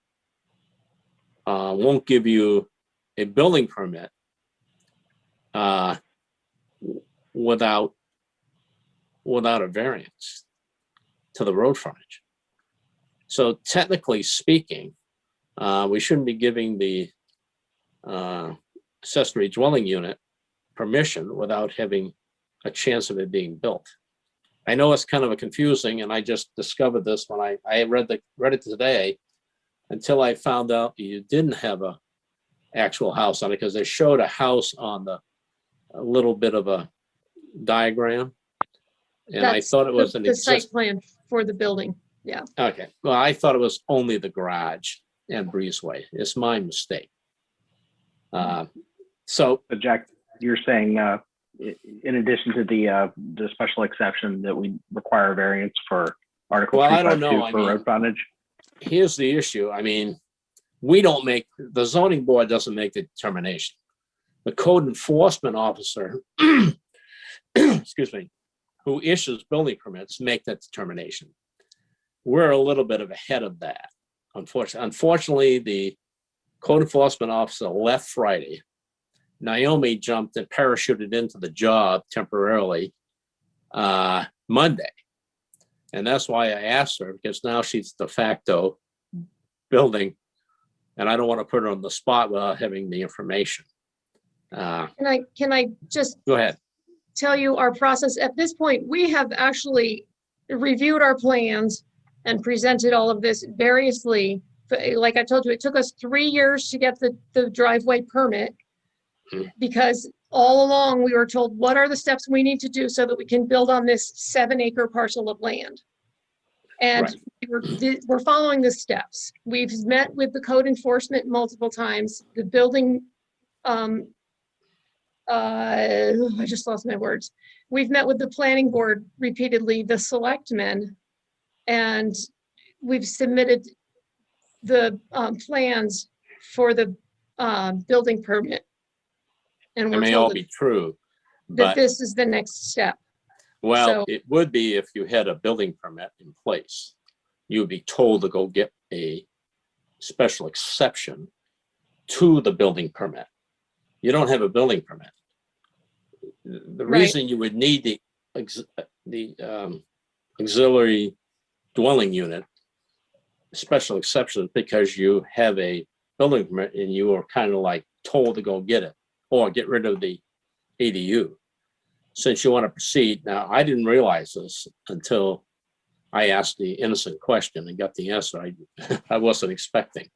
won't give you a building permit without a variance to the road frontage. So technically speaking, we shouldn't be giving the accessory dwelling unit permission without having a chance of it being built. I know it's kind of a confusing, and I just discovered this when I read it today, until I found out you didn't have a actual house on it, because they showed a house on a little bit of a diagram. And I
That's
thought it was an
the site
existing.
plan for the building. Yeah.
Okay, well, I thought it was only the garage and breezeway. It's my mistake. So,
But Jack, you're saying, in addition to the special exception that we require a variance for Article
Well, I don't
352
know. I
for
mean,
road frontage?
here's the issue. I mean, the zoning board doesn't make the determination. The code enforcement officer, excuse me, who issues building permits make that determination. We're a little bit ahead of that, unfortunately. Unfortunately, the code enforcement officer left Friday. Naomi jumped and parachuted into the job temporarily Monday. And that's why I asked her, because now she's de facto building, and I don't want to put her on the spot without having the information.
Can I just
Go ahead.
tell you our process? At this point, we have actually reviewed our plans and presented all of this variously. Like I told you, it took us 3 years to get the driveway permit, because all along we were told, what are the steps we need to do so that we can build on this 7-acre parcel of land? And we're following the steps. We've met with the code enforcement multiple times. The building, I just lost my words. We've met with the planning board repeatedly, the selectmen, and we've submitted the plans for the building permit. And
It
we're
may all
told
be true,
that
but
this is the next step.
well,
so-
it would be if you had a building permit in place. You would be told to go get a special exception to the building permit. You don't have a building permit. The
Right.
reason you would need the auxiliary dwelling unit special exception is because you have a building permit and you are kind of like told to go get it or get rid of the ADU. Since you want to proceed, now I didn't realize this until I asked the innocent question and got the answer I wasn't expecting.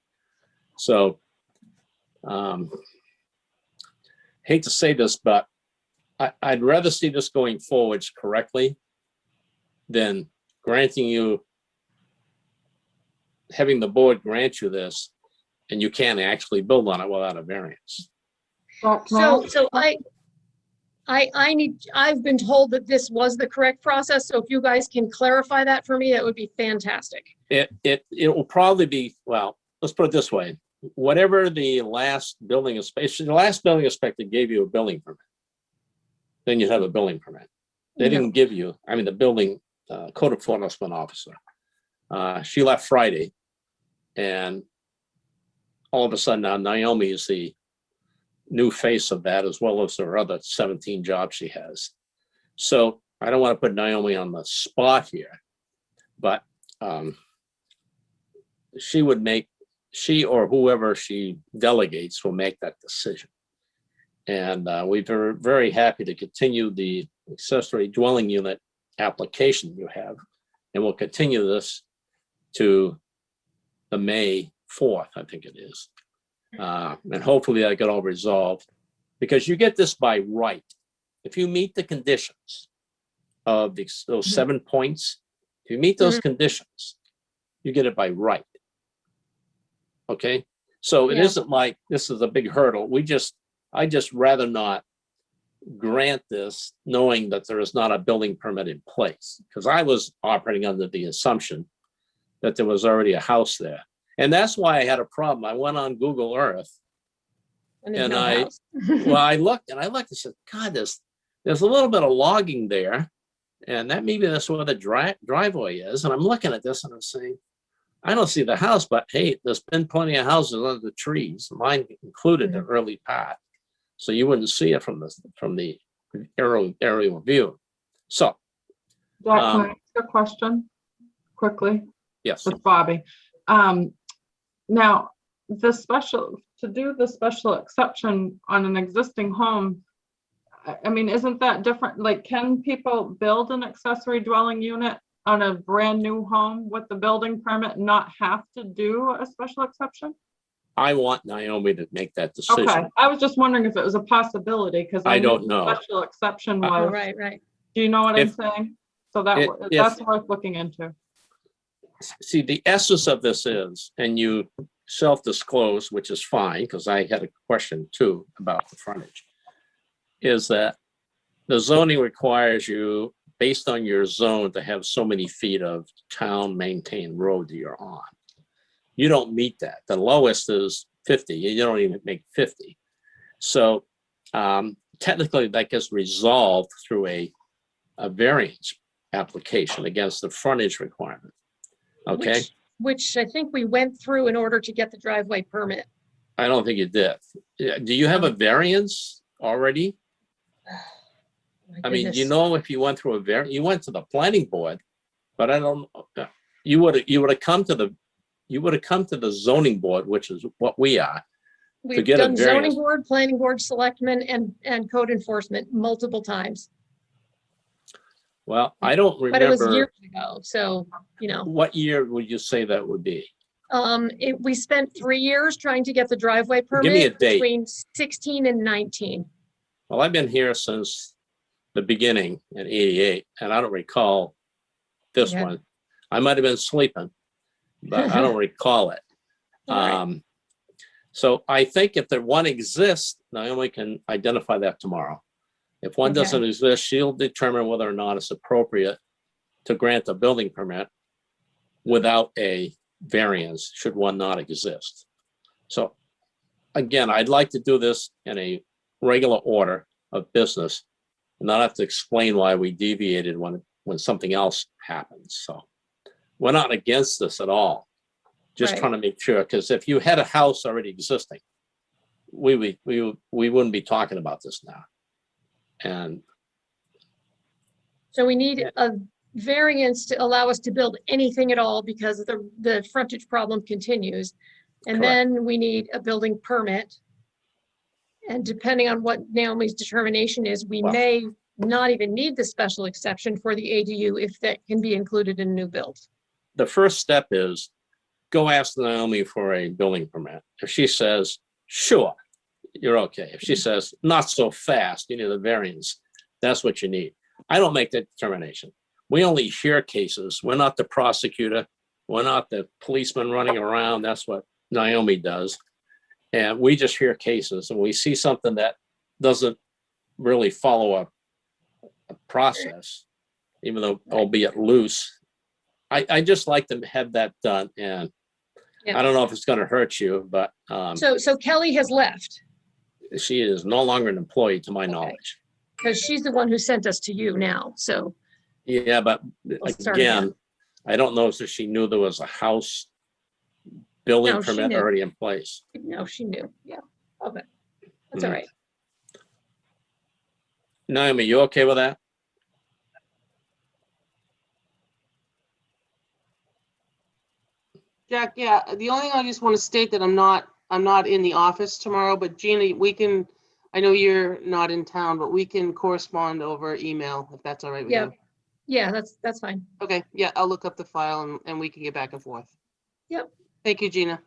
So, hate to say this, but I'd rather see this going forwards correctly than granting you, having the board grant you this, and you can't actually build on it without a variance.
So I've been told that this was the correct process. So if you guys can clarify that for me, that would be fantastic.
It will probably be, well, let's put it this way. Whatever the last building inspector, the last building inspector gave you a building permit, then you'd have a building permit. They didn't give you, I mean, the building code enforcement officer. She left Friday, and all of a sudden now Naomi is the new face of that, as well as her other 17 jobs she has. So I don't want to put Naomi on the spot here, but she or whoever she delegates will make that decision. And we're very happy to continue the accessory dwelling unit application you have. And we'll continue this to the May 4th, I think it is. And hopefully that get all resolved, because you get this by right. If you meet the conditions of those 7 points, if you meet those conditions, you get it by right. Okay, so it isn't like this is a big hurdle. I just rather not grant this knowing that there is not a building permit in place, because I was operating under the assumption that there was already a house there. And that's why I had a problem. I went on Google Earth and I looked and said, God, there's a little bit of logging there. And that maybe that's where the driveway is. And I'm looking at this and I'm saying, I don't see the house, but hey, there's been plenty of houses under the trees, mine included the early part. So you wouldn't see it from the aerial view. So.
Jack, can I ask a question quickly?
Yes.
With Bobby. Now, to do the special exception on an existing home, I mean, isn't that different? Like, can people build an accessory dwelling unit on a brand new home with the building permit and not have to do a special exception?
I want Naomi to make that decision.
Okay, I was just wondering if it was a possibility, because
I don't know.
Special exception was.
Right.
Do you know what I'm saying? So that's worth looking into.
See, the essence of this is, and you self-disclose, which is fine, because I had a question too about the frontage, is that the zoning requires you, based on your zone, to have so many feet of town maintained road that you're on. You don't meet that. The lowest is 50. You don't even make 50. So technically that gets resolved through a variance application against the frontage requirement. Okay.
Which I think we went through in order to get the driveway permit.
I don't think you did. Do you have a variance already? I mean, you know, if you went through a variance, you went to the planning board, but I don't. You would have come to the zoning board, which is what we are.
We've done zoning board, planning board, selectmen, and code enforcement multiple times.
Well, I don't remember.
But it was years ago, so, you know.
What year would you say that would be?
We spent 3 years trying to get the driveway permit.
Give me a date.
Between 16 and 19.
Well, I've been here since the beginning in '88, and I don't recall this one. I might have been sleeping, but I don't recall it.
Right.
So I think if the one exists, Naomi can identify that tomorrow. If one doesn't exist, she'll determine whether or not it's appropriate to grant a building permit without a variance, should one not exist. So again, I'd like to do this in a regular order of business and not have to explain why we deviated when something else happens. So we're not against this at all. Just trying to make sure, because if you had a house already existing, we wouldn't be talking about this now. And
so we need a variance to allow us to build anything at all, because the frontage problem continues. And then we need a building permit. And depending on what Naomi's determination is, we may not even need the special exception for the ADU if that can be included in new build.
The first step is go ask Naomi for a building permit. If she says, sure, you're okay. If she says, not so fast, you need a variance, that's what you need. I don't make that determination. We only hear cases. We're not the prosecutor. We're not the policeman running around. That's what Naomi does. And we just hear cases, and we see something that doesn't really follow a process, even though albeit loose. I just like to have that done. And I don't know if it's going to hurt you, but
so Kelly has left.
She is no longer an employee to my knowledge.
Because she's the one who sent us to you now. So
Yeah, but
start again.
again, I don't know if she knew there was a house building
No, she
permit
knew.
already in place.
No, she knew. Yeah. Okay. That's all right.
Naomi, you okay with that?
Jack, yeah, the only thing I just want to state that I'm not in the office tomorrow, but Gina, I know you're not in town, but we can correspond over email if that's all right with
Yeah.
you.
Yeah, that's fine.
Okay, yeah, I'll look up the file and we can get back and forth.
Yep.
Thank you, Gina.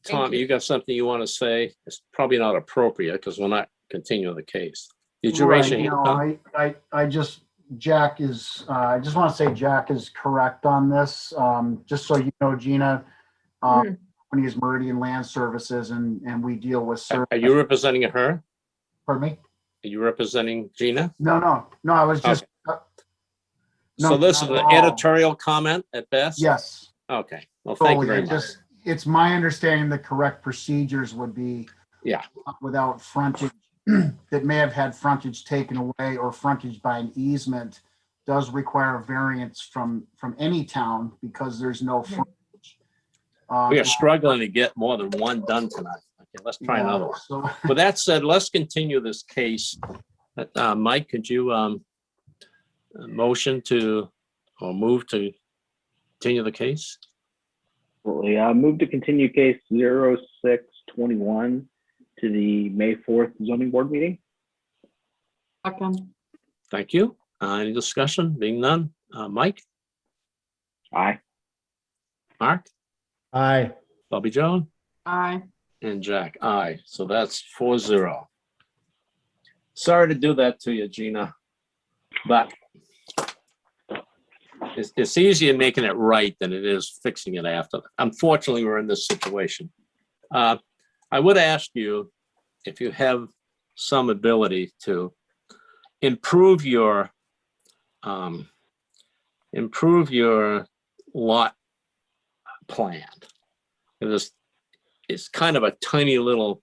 Tom,
you.
you got something you want to say? It's probably not appropriate because we're not continuing the case. Did you raise your
Right,
hand?
no, I just, Jack is, I just want to say Jack is correct on this. Just so you know, Gina, company is Meridian Land Services and we deal with.
Are you representing her?
Pardon me?
Are you representing Gina?
No, I was just.
So this is
not
an
at all.
editorial comment at best?
Yes.
Okay, well, thank you very
Totally.
much.
It's my understanding the correct procedures would be without frontage that may have had frontage taken away or frontage by an easement does require a variance from any town because there's no frontage.
We are struggling to get more than one done tonight. Okay, let's try another one.
So,
With that said, let's continue this case. Mike, could you motion to or move to continue the case?
Absolutely. Move to continue case 0621 to the May 4th zoning board meeting.
Second.
Thank you. Any discussion? Being none. Mike?
Aye.
Mark?
Aye.
Bobby Joan?
Aye.
And Jack? Aye. So that's 4-0. Sorry to do that to you, Gina, but it's easier making it right than it is fixing it after. Unfortunately, we're in this situation. I would ask you if you have some ability to improve your lot plan. It's kind of a tiny little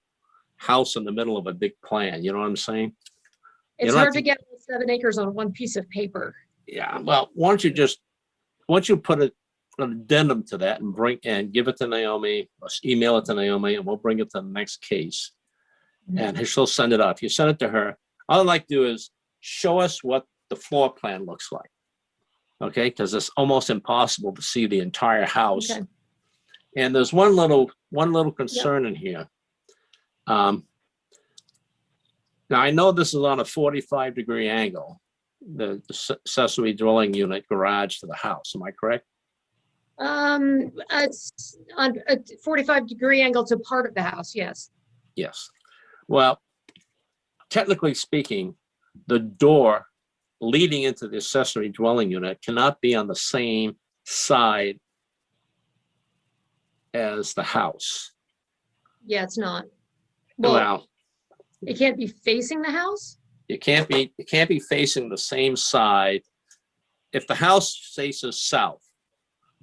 house in the middle of a big plan. You know what I'm saying?
It's hard to get 7 acres on one piece of paper.
Yeah, well, once you put an addendum to that and give it to Naomi, or email it to Naomi, and we'll bring it to the next case. And she'll send it off. You send it to her. All I'd like to do is show us what the floor plan looks like. Okay, because it's almost impossible to see the entire house.
Okay.
And there's one little concern in here. Now I know this is on a 45-degree angle, the accessory dwelling unit garage to the house. Am I correct?
It's on a 45-degree angle to part of the house. Yes.
Yes. Well, technically speaking, the door leading into the accessory dwelling unit cannot be on the same side as the house.
Yeah, it's not.
Well,
it can't be facing the house?
It can't be facing the same side. If the house faces south,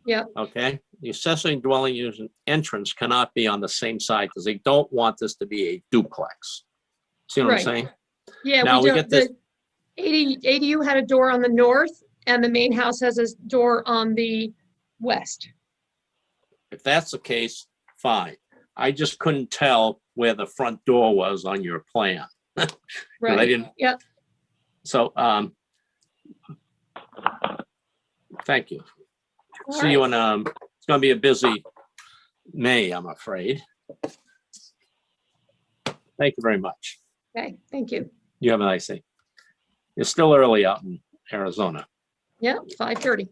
yeah,
okay, the accessory dwelling unit entrance cannot be on the same side because they don't want this to be a duplex. See what I'm saying?
Yeah,
now we get this.
The ADU had a door on the north and the main house has a door on the west.
If that's the case, fine. I just couldn't tell where the front door was on your plan.
Right.
I didn't.
Yep.
So, thank you.
All
See you in, it's gonna be a busy May, I'm afraid. Thank you very much.
Okay, thank you.
You have a nice day. It's still early out in Arizona.
Yeah, 5:30.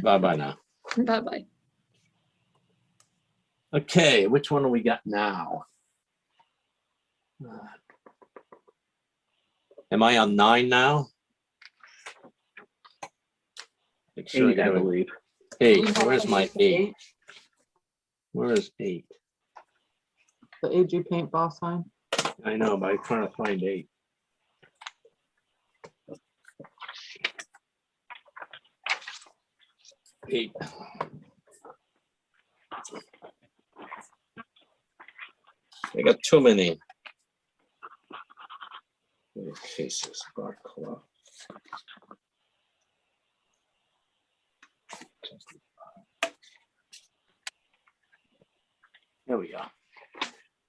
Bye-bye now.
Bye-bye.
Okay, which one do we got now? Am I on 9 now? Make sure
8, I believe.
8. Where's my 8? Where is 8?
The AG paintball sign.
I know, but I'm trying to find 8. I got too many cases. There we go.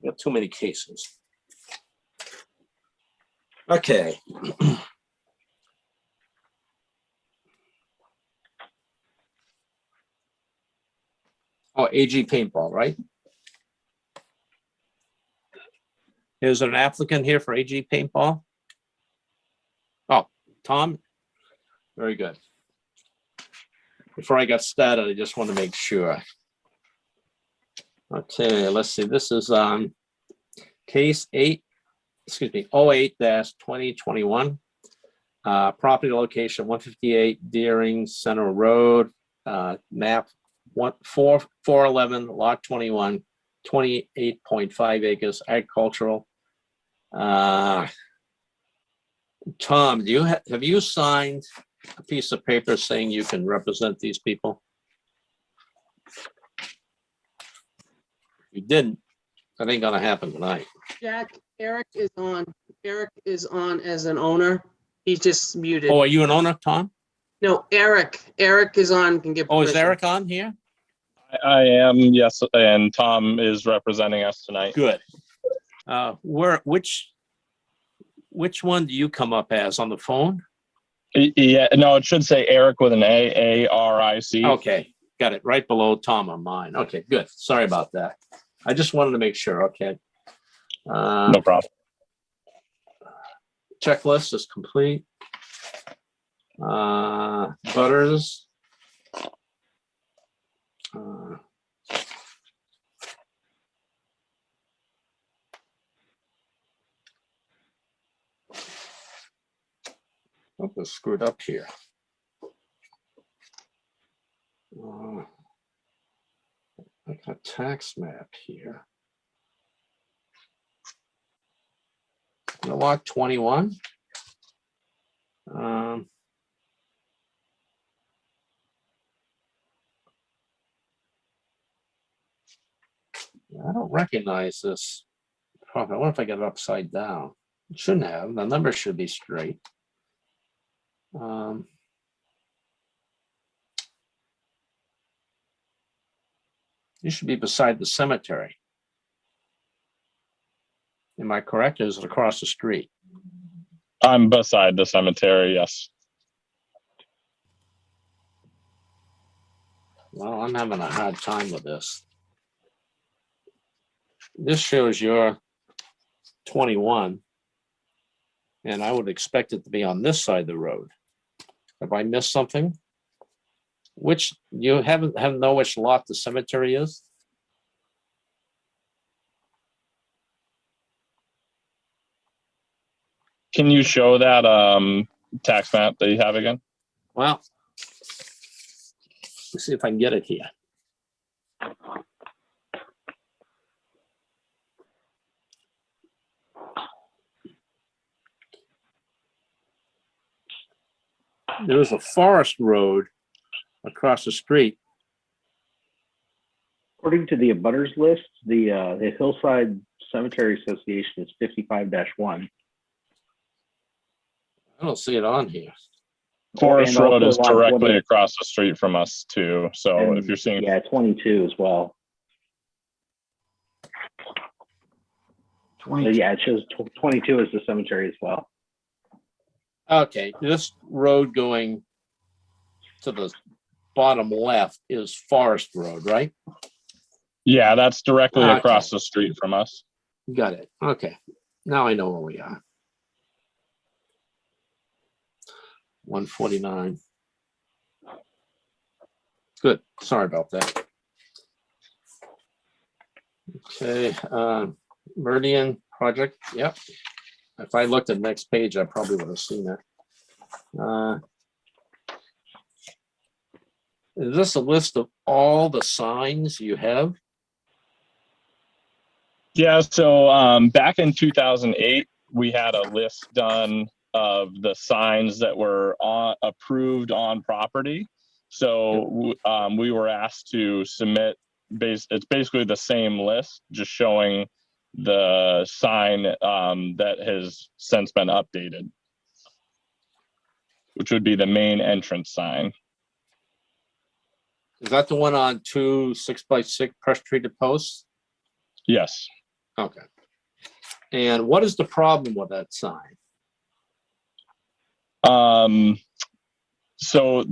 We got too many cases. Okay. Oh, AG Paintball, right? Is there an applicant here for AG Paintball? Oh, Tom? Very good. Before I got started, I just want to make sure. Okay, let's see. This is case 08-2021. Property location 158 Deering Center Road, map 411, lot 21, 28.5 acres, agricultural. Tom, have you signed a piece of paper saying you can represent these people? If you didn't, that ain't gonna happen tonight.
Jack, Eric is on. Eric is on as an owner. He's just muted.
Oh, are you an owner, Tom?
No, Eric. Eric is on, can give
Oh, is
permission.
Eric on here?
I am, yes, and Tom is representing us tonight.
Good. Which one do you come up as on the phone?
Yeah, no, it should say Eric with an A-A-R-I-C.
Okay, got it right below Tom on mine. Okay, good. Sorry about that. I just wanted to make sure. Okay.
No problem.
Checklist is complete. Butters. Oh, it's screwed up here. I got tax map here. Lot 21. I don't recognize this. I wonder if I got it upside down. It shouldn't have. The number should be straight. You should be beside the cemetery. Am I correct? Or is it across the street?
I'm beside the cemetery, yes.
Well, I'm having a hard time with this. This shows your 21. And I would expect it to be on this side of the road. Have I missed something? Which, you haven't know which lot the cemetery is?
Can you show that tax map that you have again?
Well, let's see if I can get it here. There is a forest road across the street.
According to the abutters list, the Hillside Cemetery Association is 55-1.
I don't see it on here.
Forest
And
Road
also
is
lot
directly
20
across the street from us too. So
and,
if you're seeing,
yeah, 22 as well.
22.
Yeah, it shows 22 as the cemetery as well.
Okay, this road going to the bottom left is Forest Road, right?
yeah, that's directly
Okay.
across the street from us.
Got it. Okay, now I know where we are. 149. Good. Sorry about that. Okay, Meridian project. Yep. If I looked at the next page, I probably would have seen that. Is this a list of all the signs you have?
Yeah, so back in 2008, we had a list done of the signs that were approved on property. So we were asked to submit, it's basically the same list, just showing the sign that has since been updated, which would be the main entrance sign.
Is that the one on 2 6x6 pressure treated posts?
Yes.
Okay. And what is the problem with that sign?
So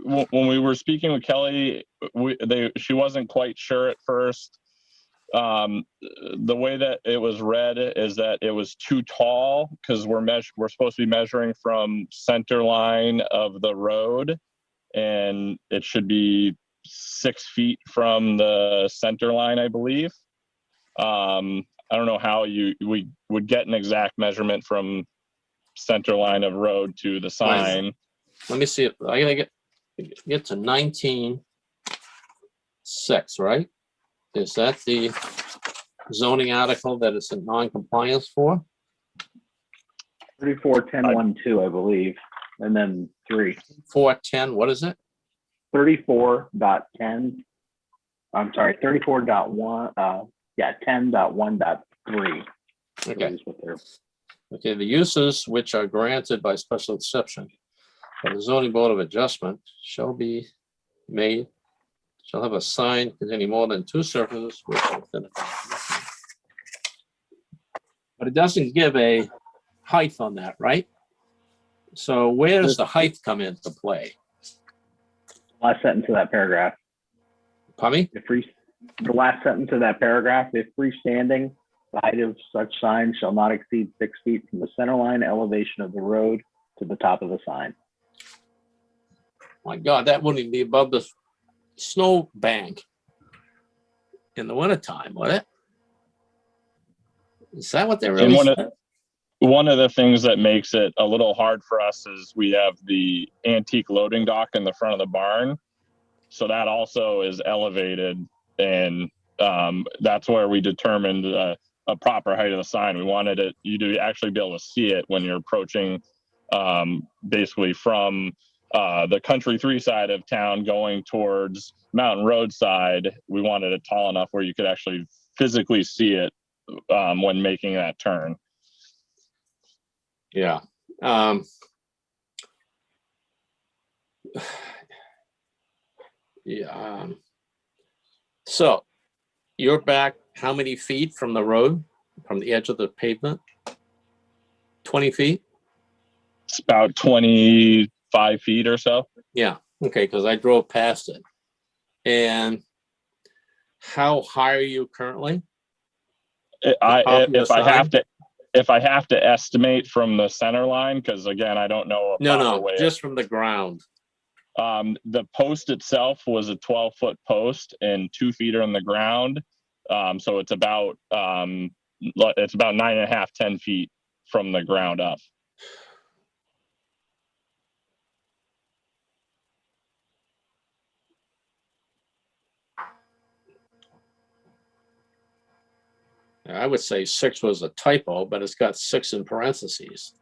when we were speaking with Kelly, she wasn't quite sure at first. The way that it was read is that it was too tall because we're supposed to be measuring from center line of the road, and it should be 6 feet from the center line, I believe. I don't know how we would get an exact measurement from center line of road to the sign.
Let me see if I gotta get to 19.6, right? Is that the zoning article that it's in non-compliance for?
34.10.12, I believe, and then 3.
410, what is it?
34.10. I'm sorry, 34.1. Yeah, 10.1.3.
Okay. Okay, the uses which are granted by special exception by the zoning board of adjustment shall have a sign containing more than 2 surfaces. But it doesn't give a height on that, right? So where does the height come into play?
Last sentence of that paragraph.
Pardon me?
The last sentence of that paragraph, if freestanding, the height of such sign shall not exceed 6 feet from the center line elevation of the road to the top of the sign.
My God, that wouldn't even be above the snow bank in the wintertime, would it? Is that what they really said?
One of the things that makes it a little hard for us is we have the antique loading dock in the front of the barn. So that also is elevated, and that's where we determined a proper height of the sign. We wanted you to actually be able to see it when you're approaching basically from the Country 3 side of town going towards Mountain Road side. We wanted it tall enough where you could actually physically see it when making that turn.
Yeah. Yeah. So you're back how many feet from the road, from the edge of the pavement? 20 feet?
It's about 25 feet or so.
Yeah. Okay. Because I drove past it. And how high are you currently?
If I have to estimate from the center line, because again, I don't know.
Just from the ground.
The post itself was a 12-foot post and 2 feet are in the ground. So it's about 9.5, 10 feet from the ground up.
I would say 6 was a typo, but it's got 6 in parentheses.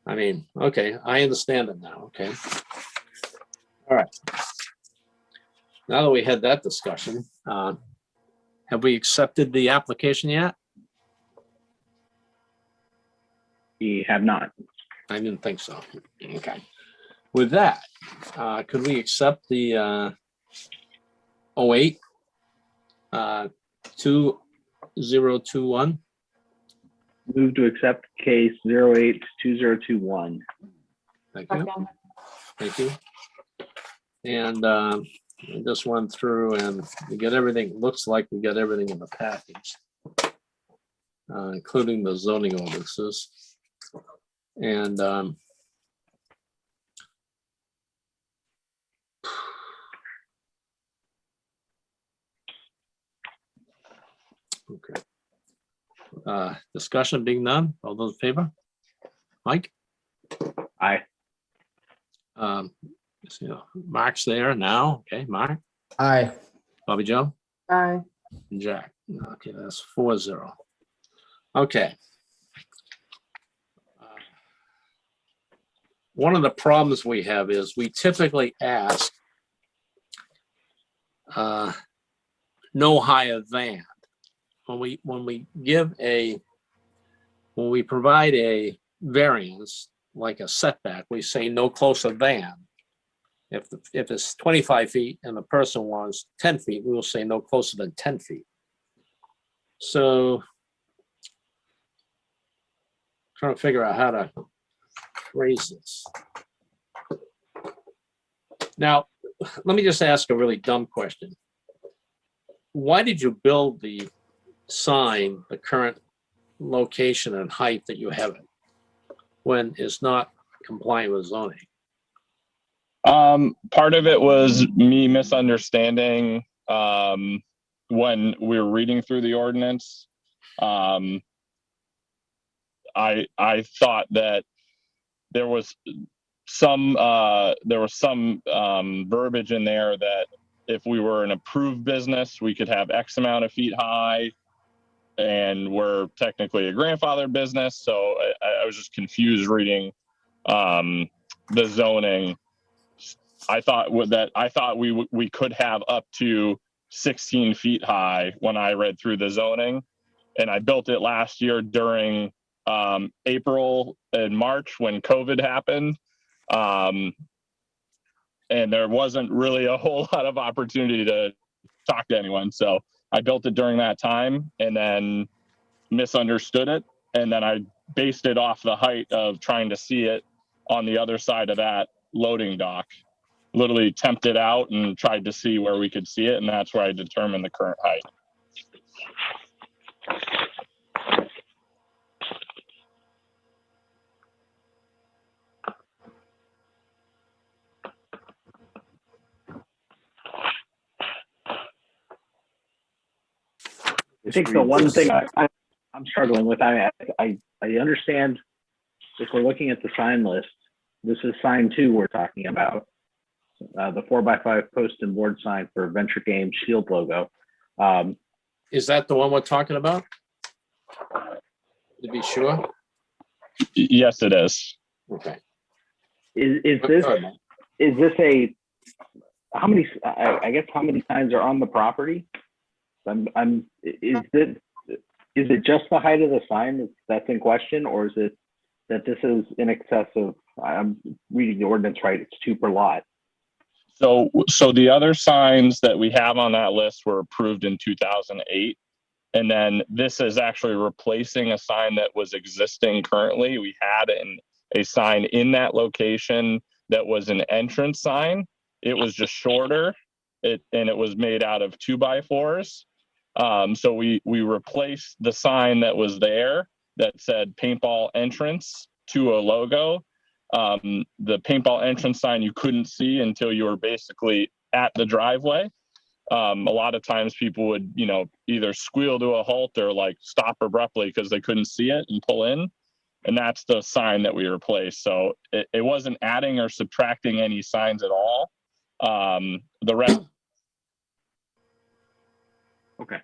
I mean, okay, I understand it now. Okay. All right. Now that we had that discussion, have we accepted the application yet?
We have not.
I didn't think so. Okay. With that, could we accept the 08 2021?
Move to accept case 082021.
Thank you. Thank you. And I just went through and we get everything, looks like we got everything in the package, including the zoning ordinances. And okay. Discussion being none. All those in favor? Mike?
Aye.
So Mark's there now. Okay, Mark?
Aye.
Bobby Joe?
Aye.
And Jack. Okay, that's 4-0. Okay. One of the problems we have is we typically ask no higher than. When we provide a variance like a setback, we say no closer than. If it's 25 feet and the person wants 10 feet, we will say no closer than 10 feet. So trying to figure out how to phrase this. Now, let me just ask a really dumb question. Why did you build the sign, the current location and height that you have it, when it's not compliant with zoning?
Part of it was me misunderstanding when we were reading through the ordinance. I thought that there was some verbiage in there that if we were an approved business, we could have X amount of feet high, and we're technically a grandfathered business. So I was just confused reading the zoning. I thought we could have up to 16 feet high when I read through the zoning, and I built it last year during April and March when COVID happened. And there wasn't really a whole lot of opportunity to talk to anyone. So I built it during that time and then misunderstood it. And then I based it off the height of trying to see it on the other side of that loading dock. Literally temped it out and tried to see where we could see it. And that's where I determined the current height.
I think the one thing I'm struggling with, I understand if we're looking at the sign list, this is sign 2 we're talking about. The 4x5 post and board sign for Venture Games Shield logo.
Is that the one we're talking about? To be sure.
Yes, it is.
Okay.
Is this a, how many, I guess how many signs are on the property? Is it just the height of the sign that's in question, or is it that this is in excess of, I'm reading the ordinance right, it's 2 per lot?
So the other signs that we have on that list were approved in 2008. And then this is actually replacing a sign that was existing currently. We had a sign in that location that was an entrance sign. It was just shorter, and it was made out of 2x4s. So we replaced the sign that was there that said paintball entrance to a logo. The paintball entrance sign you couldn't see until you were basically at the driveway. A lot of times people would, either squeal to a halt or like stop abruptly because they couldn't see it and pull in. And that's the sign that we replaced. So it wasn't adding or subtracting any signs at all. The rest.
Okay.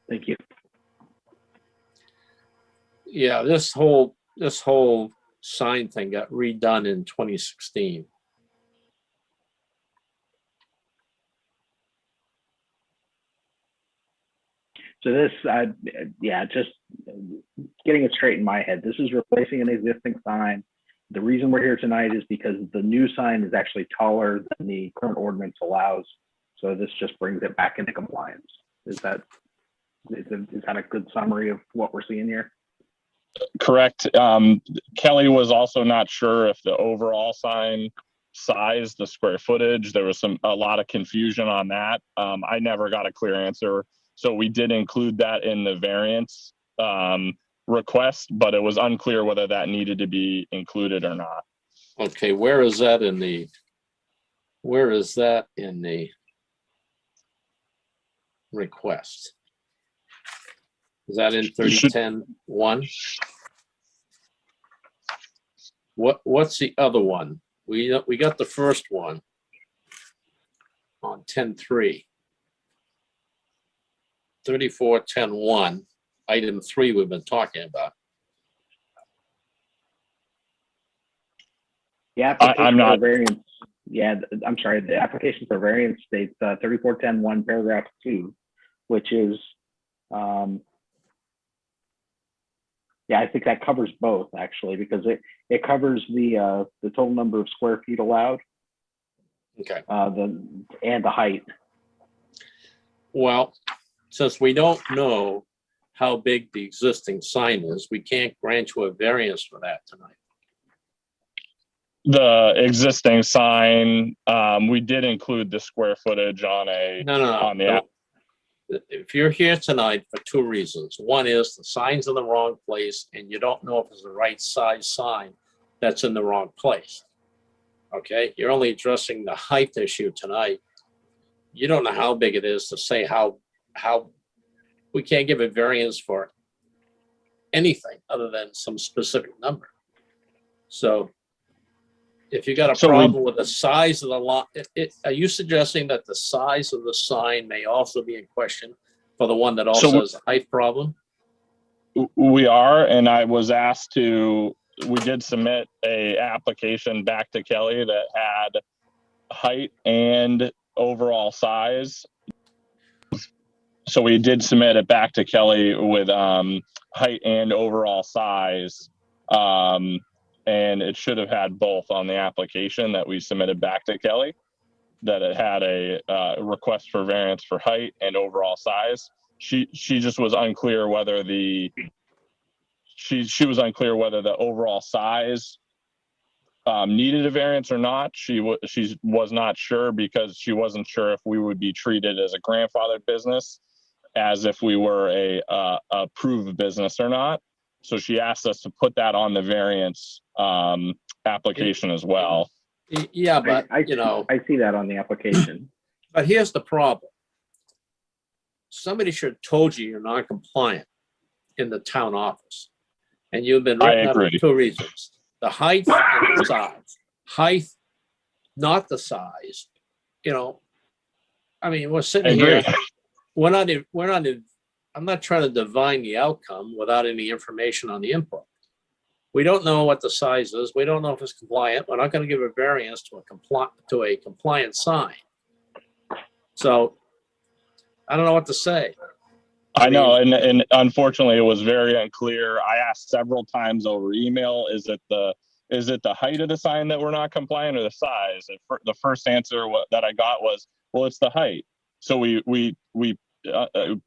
Thank you.
Yeah, this whole sign thing got redone in 2016.
So this, just getting it straight in my head. This is replacing an existing sign. The reason we're here tonight is because the new sign is actually taller than the current ordinance allows. So this just brings it back into compliance. Is that a good summary of what we're seeing here?
Correct. Kelly was also not sure if the overall sign size, the square footage, there was a lot of confusion on that. I never got a clear answer. So we did include that in the variance request, but it was unclear whether that needed to be included or not.
Okay, where is that in the request? Is that in 3010-1? What's the other one? We got the first one on 10.3. 3410-1, item 3 we've been talking about.
The application for variance. Yeah, I'm sorry. The application for variance states 3410-1 paragraph 2, which is, I think that covers both actually, because it covers the total number of square feet allowed,
Okay.
And the height.
Well, since we don't know how big the existing sign is, we can't grant you a variance for that tonight.
The existing sign, we did include the square footage on on the
No. If you're here tonight for two reasons. One is the sign's in the wrong place and you don't know if it's the right size sign that's in the wrong place. Okay, you're only addressing the height issue tonight. You don't know how big it is to say how we can't give a variance for anything other than some specific number. So if you got a problem with the size of the lot, are you suggesting that the size of the sign may also be in question for the one that also has a height problem?
We are, and I was asked to, we did submit a application back to Kelly that had height and overall size. So we did submit it back to Kelly with height and overall size. And it should have had both on the application that we submitted back to Kelly, that it had a request for variance for height and overall size. She just was unclear whether she was unclear whether the overall size needed a variance or not. She was not sure because she wasn't sure if we would be treated as a grandfathered business, as if we were a approved business or not. So she asked us to put that on the variance application as well.
Yeah, but
I see that on the application.
But here's the problem. Somebody should have told you you're non-compliant in the town office. And you've been written up for two reasons. The height and the size. Height, not the size. I mean, we're sitting here. I'm not trying to divine the outcome without any information on the input. We don't know what the size is. We don't know if it's compliant. We're not going to give a variance to a compliant sign. So I don't know what to say.
I know, and unfortunately, it was very unclear. I asked several times over email: is it the height of the sign that we're not compliant, or the size? And the first answer that I got was, well, it's the height. So we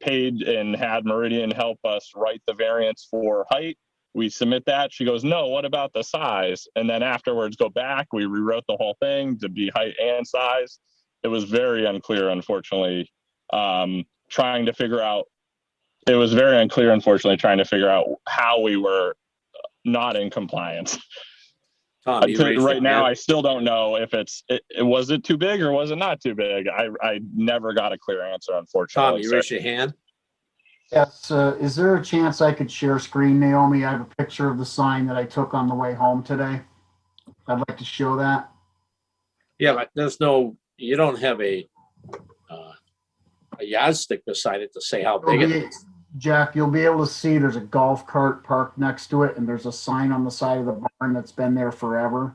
paid and had Meridian help us write the variance for height. We submit that. She goes, no, what about the size? And then afterwards go back, we rewrote the whole thing to be height and size. It was very unclear, unfortunately, trying to figure out how we were not in compliance.
Tom,
right now, I still don't know if was it too big or was it not too big? I never got a clear answer, unfortunately.
Tom, you raise your hand.
Yes, is there a chance I could share screen, Naomi? I have a picture of the sign that I took on the way home today. I'd like to show that.
Yeah, but you don't have a yardstick beside it to say how big it is.
Jack, you'll be able to see there's a golf cart parked next to it, and there's a sign on the side of the barn that's been there forever.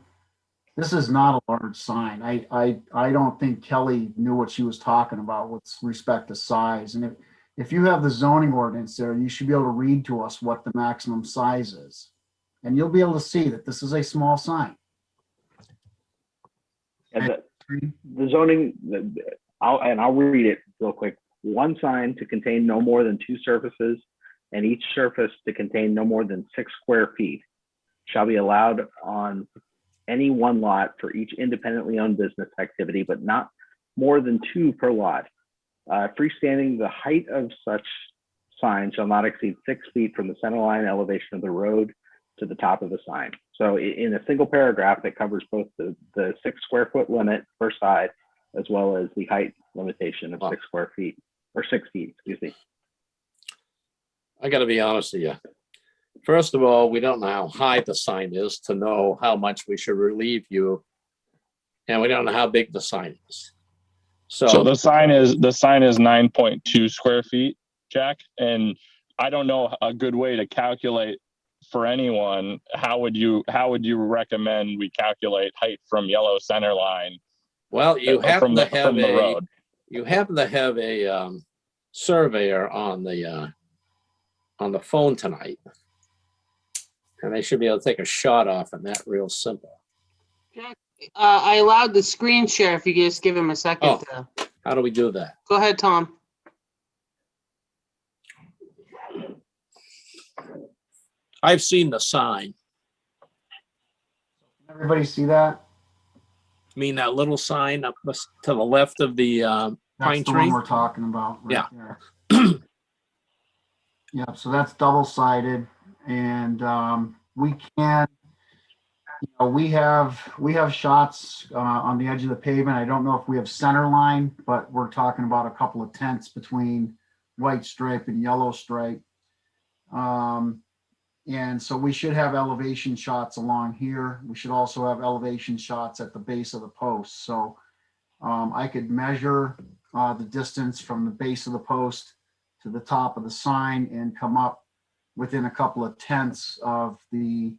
This is not a large sign. I don't think Kelly knew what she was talking about with respect to size. And if you have the zoning ordinance there, you should be able to read to us what the maximum size is. And you'll be able to see that this is a small sign.
And the zoning, I'll read it real quick. One sign to contain no more than 2 surfaces, and each surface to contain no more than 6 square feet shall be allowed on any one lot for each independently owned business activity, but not more than 2 per lot. Freestanding, the height of such sign shall not exceed 6 feet from the center line elevation of the road to the top of the sign. So in a single paragraph that covers both the 6 square foot limit per side, as well as the height limitation of 6 square feet, or 6 feet, excuse me.
I got to be honest with you. First of all, we don't know how high the sign is to know how much we should relieve you. And we don't know how big the sign is.
So the sign is 9.2 square feet, Jack. And I don't know a good way to calculate for anyone. How would you recommend we calculate height from yellow center line?
Well, you happen to have
the road.
You happen to have a surveyor on the phone tonight, and they should be able to take a shot off on that real simple.
I allowed the screen share if you just give him a second.
Oh. How do we do that?
Go ahead, Tom.
I've seen the sign.
Everybody see that?
I mean, that little sign up to the left of the pine
That's the
tree?
one we're talking about right
Yeah.
there. Yeah, so that's double-sided, and we can, we have shots on the edge of the pavement. I don't know if we have center line, but we're talking about a couple of tenths between white stripe and yellow stripe. And so we should have elevation shots along here. We should also have elevation shots at the base of the post. So I could measure the distance from the base of the post to the top of the sign and come up within a couple of tenths of the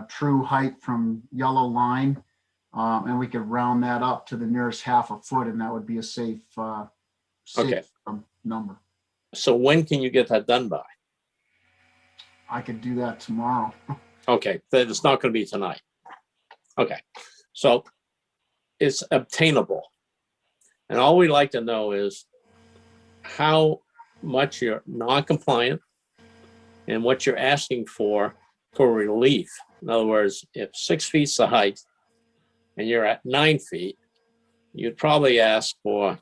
true height from yellow line. And we could round that up to the nearest half a foot, and that would be a safe,
Okay.
number.
So when can you get that done by?
I could do that tomorrow.
Okay, then it's not going to be tonight. Okay, so it's obtainable. And all we like to know is how much you're non-compliant and what you're asking for relief. In other words, if 6 feet's the height and you're at 9 feet, you'd probably ask for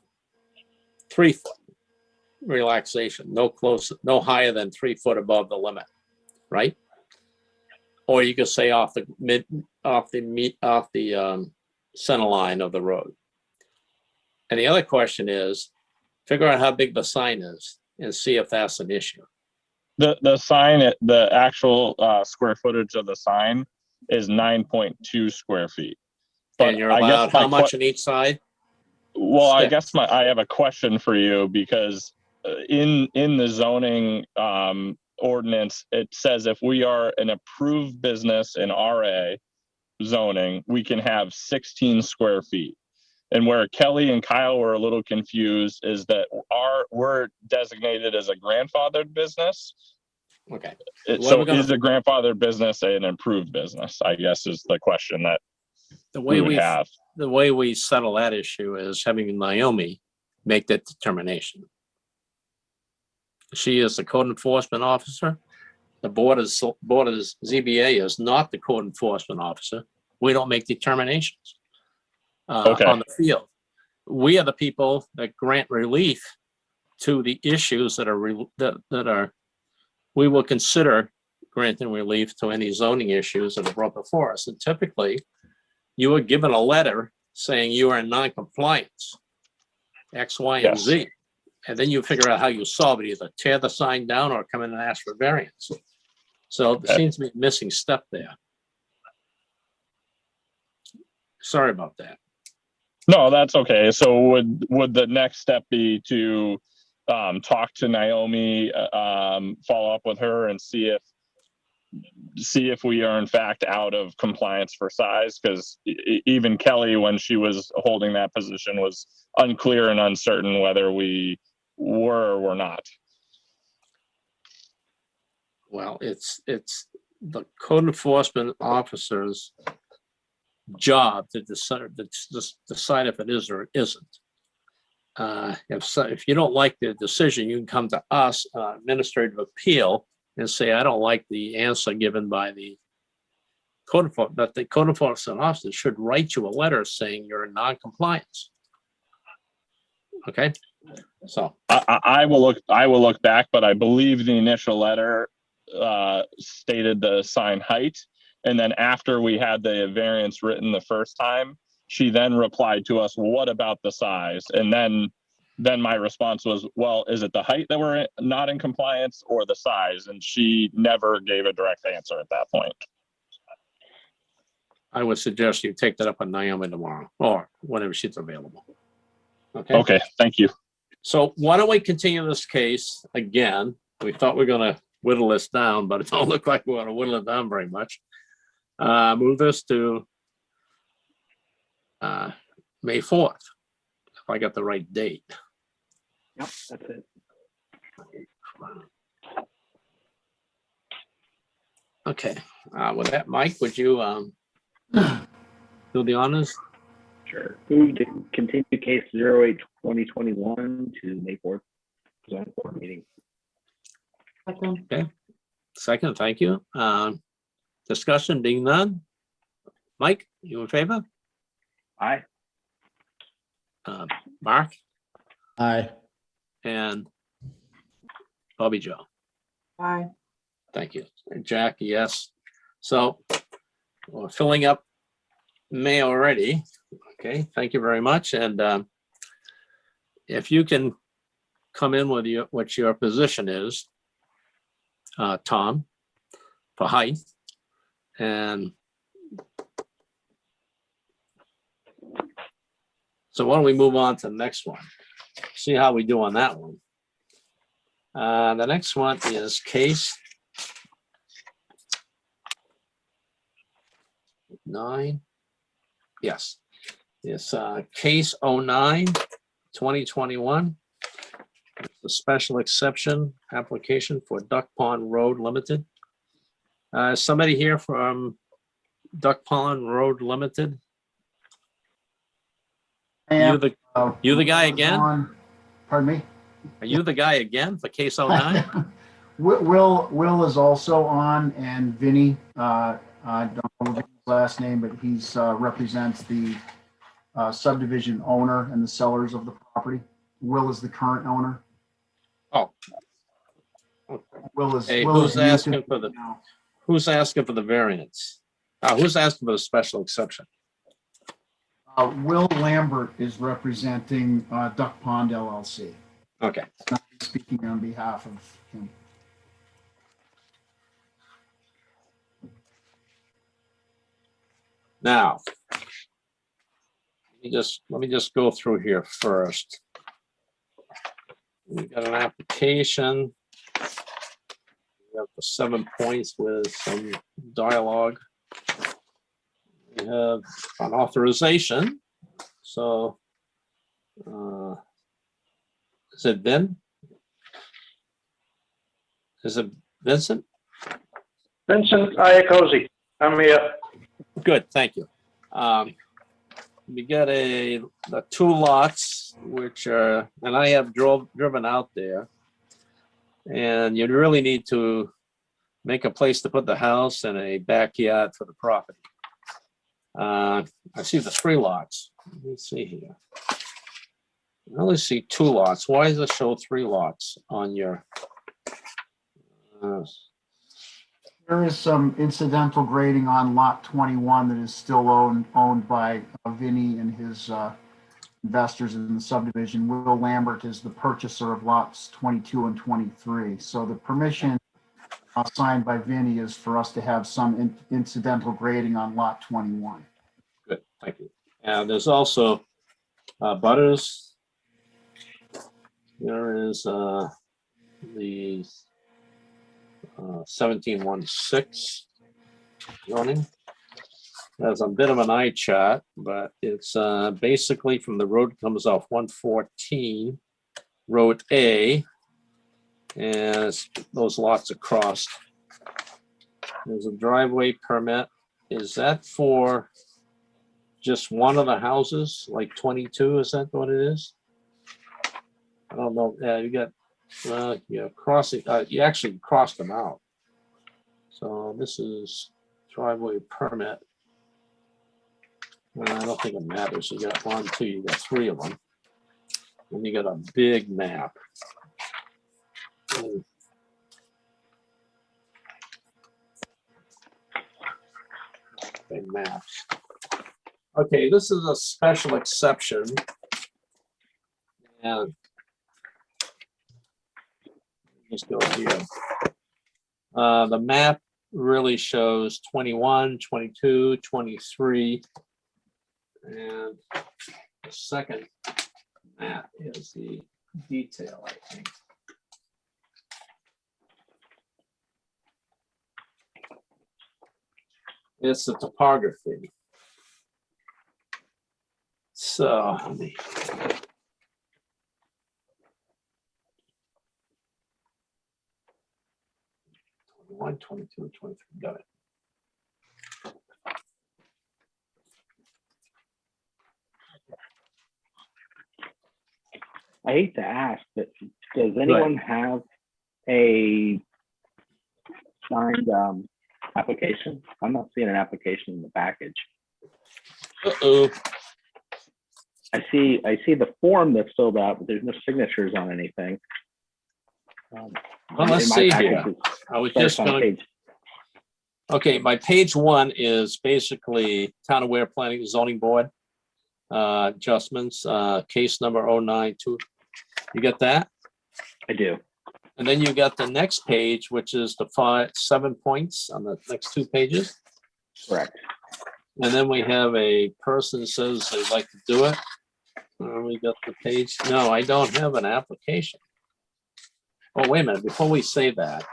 3 foot relaxation, no higher than 3 foot above the limit, right? Or you could say off the center line of the road. And the other question is, figure out how big the sign is and see if that's an issue.
The sign, the actual square footage of the sign is 9.2 square feet. But
And you're allowed how much on each side?
Well, I
Steps.
guess I have a question for you, because in the zoning ordinance, it says if we are an approved business in RA zoning, we can have 16 square feet. And where Kelly and Kyle were a little confused is that we're designated as a grandfathered business.
Okay.
So is a grandfathered business an improved business, I guess, is the question that
The way
we would have.
the way we settle that issue is having Naomi make that determination. She is the code enforcement officer. The board of ZBA is not the code enforcement officer. We don't make determinations on the field. We are the people that grant relief to the issues that are we will consider granting relief to any zoning issues that are brought before us. And typically, you are given a letter saying you are in non-compliance, X, Y, and Z. And then you figure out how you solve it, either tear the sign down or come in and ask for variance. So there seems to be a missing step there. Sorry about that.
No, that's okay. So would the next step be to talk to Naomi, follow up with her, and see if we are in fact out of compliance for size? Because even Kelly, when she was holding that position, was unclear and uncertain whether we were or were not.
Well, it's the code enforcement officer's job to decide if it is or it isn't. If you don't like the decision, you can come to us, administrative appeal, and say, I don't like the answer given by the code enforcement. That the code enforcement officer should write you a letter saying you're in non-compliance. Okay, so
I will look back, but I believe the initial letter stated the sign height, and then after we had the variance written the first time, she then replied to us, well, what about the size? And then my response was, well, is it the height that we're not in compliance or the size? And she never gave a direct answer at that point.
I would suggest you take that up with Naomi tomorrow or whenever she's available.
Okay, thank you.
So why don't we continue this case again? We thought we were going to whittle this down, but it don't look like we're going to whittle it down very much. Move this to May 4th, if I got the right date.
Yep, that's it.
Okay, with that, Mike, would you do the honors?
Sure. Move to continue case 08-2021 to May 4th zoning board meeting.
Second.
Okay, second, thank you. Discussion being none. Mike, you in favor?
Aye.
Mark
Aye.
and Bobby Joe.
Aye.
Thank you. And Jack, yes. So we're filling up May already. Okay, thank you very much. And if you can come in with what your position is, Tom, for height, and so why don't we move on to the next one? See how we do on that one. The next one is case 9. Yes, it's case 09-2021. The special exception application for Duck Pond Road Limited. Somebody here from Duck Pond Road Limited? You the guy again?
Pardon me?
Are you the guy again for case 09?
Will is also on, and Vinny, I don't know his last name, but he's represents the subdivision owner and the sellers of the property. Will is the current owner.
Oh.
Will is.
Hey,
Will
who's
is
asking
muted
for the
now.
who's asking for the variance? Who's asking for the special exception?
Will Lambert is representing Duck Pond LLC.
Okay.
Not speaking on behalf of him.
Now, let me just go through here first. We got an application. We have the 7 points with some dialogue. We have an authorization. So, is it Ben? Is it Vincent?
Vincent Iacosi, I'm here.
Good, thank you. We got the 2 lots, which are, and I have driven out there. And you really need to make a place to put the house and a backyard for the property. I see the 3 lots. Let me see here. I only see 2 lots. Why does it show 3 lots on your?
There is some incidental grading on lot 21 that is still owned by Vinny and his investors in the subdivision. Will Lambert is the purchaser of lots 22 and 23. So the permission signed by Vinny is for us to have some incidental grading on lot 21.
Good, thank you. And there's also butters. There is the 1716 zoning. There's a bit of an eye chart, but it's basically from the road comes off 114, Road A, and those lots are crossed. There's a driveway permit. Is that for just one of the houses, like 22? Is that what it is? I don't know. You got, crossing. You actually crossed them out. So this is driveway permit. I don't think it matters. You got 1, 2, you got 3 of them. And you got a big map. Big maps. Okay, this is a special exception. And just go here. The map really shows 21, 22, 23. And the second map is the detail, I think. It's the topography. So, let me. 21, 22, 23, got it.
I hate to ask, but does anyone have a signed application? I'm not seeing an application in the package.
Uh-oh.
I see the form that's filled out, but there's no signatures on anything.
Well, let's
In my
see
package,
here.
it
I was
starts
just
on
going,
page-
okay, my page 1 is basically Town Aware Planning Zoning Board adjustments, case number 092. You get that?
I do.
And then you got the next page, which is the 7 points on the next 2 pages.
Correct.
And then we have a person that says they'd like to do it. We got the page. No, I don't have an application. Oh, wait a minute, before we say that.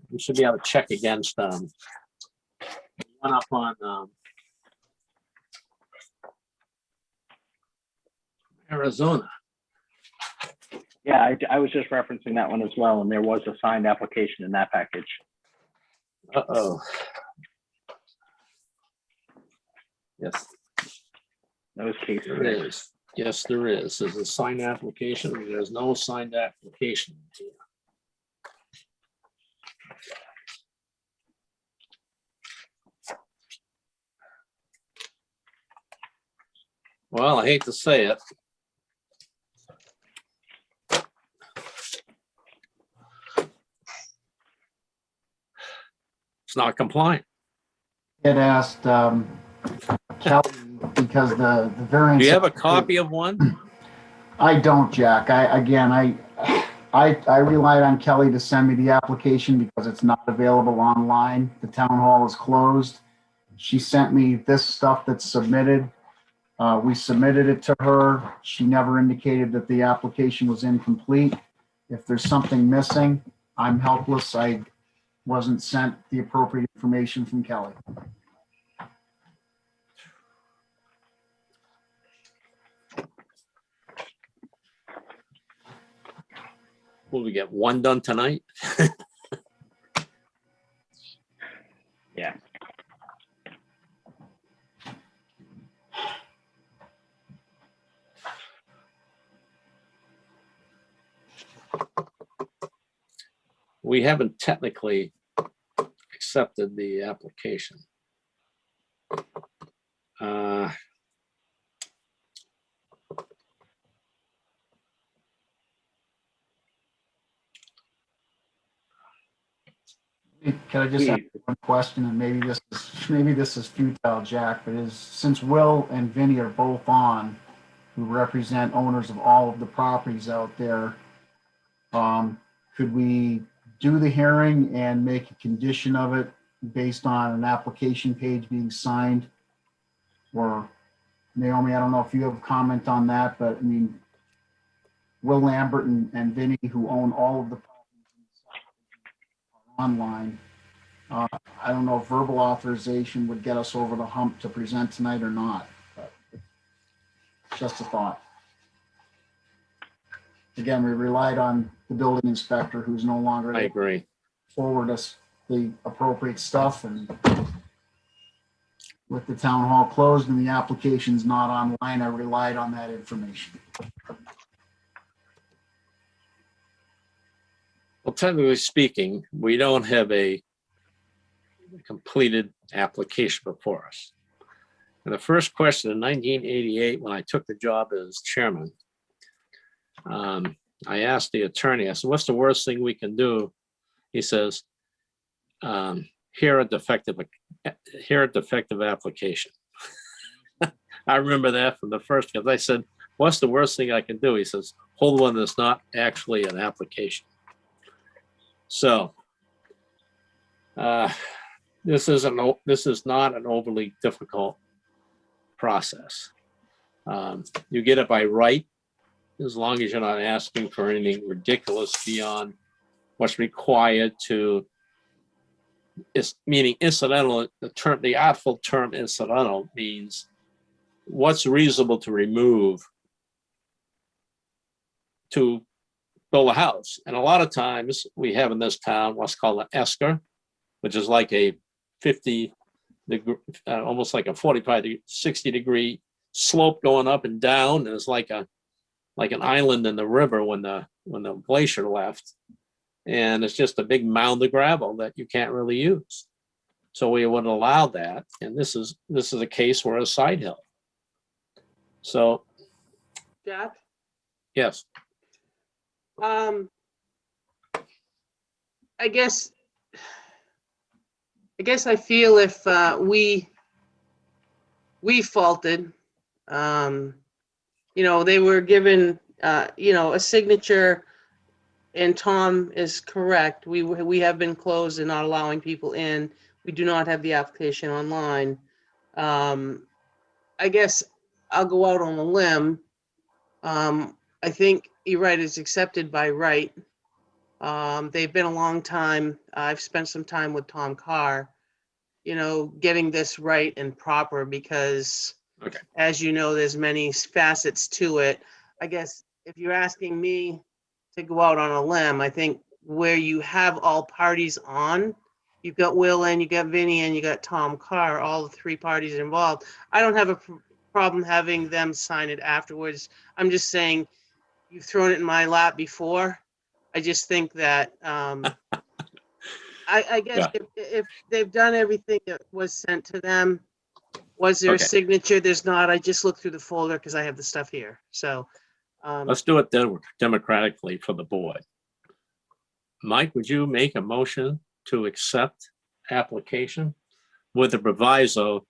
We should be able to check against one up on Arizona.
Yeah, I was just referencing that one as well, and there was a signed application in that package.
Uh-oh. Yes,
That was case
there
6.
is. Yes, there is. There's a signed application. There's no signed application here. Well, I hate to say it. It's not compliant.
Had asked Kelly because the variance.
Do you have a copy of one?
I don't, Jack. I relied on Kelly to send me the application because it's not available online. The town hall is closed. She sent me this stuff that's submitted. We submitted it to her. She never indicated that the application was incomplete. If there's something missing, I'm helpless. I wasn't sent the appropriate information from Kelly.
Will we get one done tonight?
Yeah.
We haven't technically accepted the application.
Can I just ask one question, and maybe this is futile, Jack, but since Will and Vinny are both on, who represent owners of all of the properties out there, could we do the hearing and make a condition of it based on an application page being signed? Or Naomi, I don't know if you have a comment on that, but I mean, Will Lambert and Vinny, who own all of the online. I don't know if verbal authorization would get us over the hump to present tonight or not. But just a thought. Again, we relied on the building inspector, who's no longer.
I agree.
Forward us the appropriate stuff, and with the town hall closed and the applications not online, I relied on that information.
Well, technically speaking, we don't have a completed application before us. And the first question in 1988, when I took the job as chairman, I asked the attorney, I said, what's the worst thing we can do? He says, here a defective application. I remember that from the first, because I said, what's the worst thing I can do? He says, hold one that's not actually an application. So this is not an overly difficult process. You get it by right, as long as you're not asking for anything ridiculous beyond what's required to, meaning incidental. The artful term incidental means what's reasonable to remove to build a house. And a lot of times we have in this town what's called an esker, which is like a 50 degree, almost like a 45 to 60 degree slope going up and down, and it's like an island in the river when the glacier left. And it's just a big mound of gravel that you can't really use. So we wouldn't allow that. And this is a case where a side hill. So,
Jack?
yes.
I guess I feel if we faulted, they were given, a signature, and Tom is correct. We have been closed and not allowing people in. We do not have the application online. I guess I'll go out on a limb. I think you're right, it's accepted by right. They've been a long time. I've spent some time with Tom Carr, getting this right and proper because,
Okay.
as you know, there's many facets to it. I guess if you're asking me to go out on a limb, I think where you have all parties on, you've got Will and you got Vinny and you got Tom Carr, all the three parties involved. I don't have a problem having them sign it afterwards. I'm just saying you've thrown it in my lap before. I just think that I guess if they've done everything that was sent to them, was there a signature? There's not. I just looked through the folder because I have the stuff here. So
Let's do it democratically for the board. Mike, would you make a motion to accept application with the proviso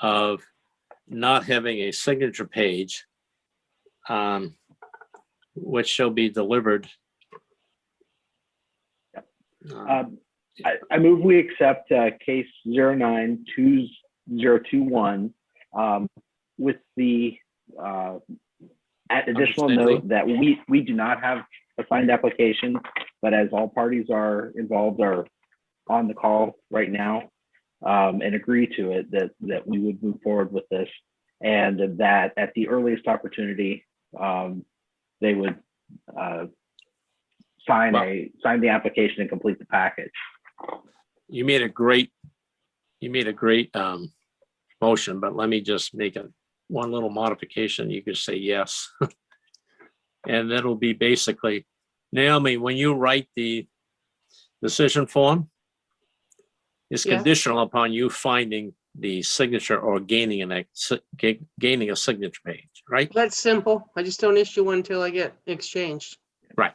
of not having a signature page, which shall be delivered?
I move we accept case 092021 with the additional note that we do not have a signed application, but as all parties are involved are on the call right now and agree to it, that we would move forward with this, and that at the earliest opportunity they would sign the application and complete the package.
You made a great motion, but let me just make one little modification. You could say yes. And that'll be basically, Naomi, when you write the decision form, it's conditional upon you finding the signature or gaining a signature page, right?
that's simple. I just don't issue one until I get exchanged.
Right.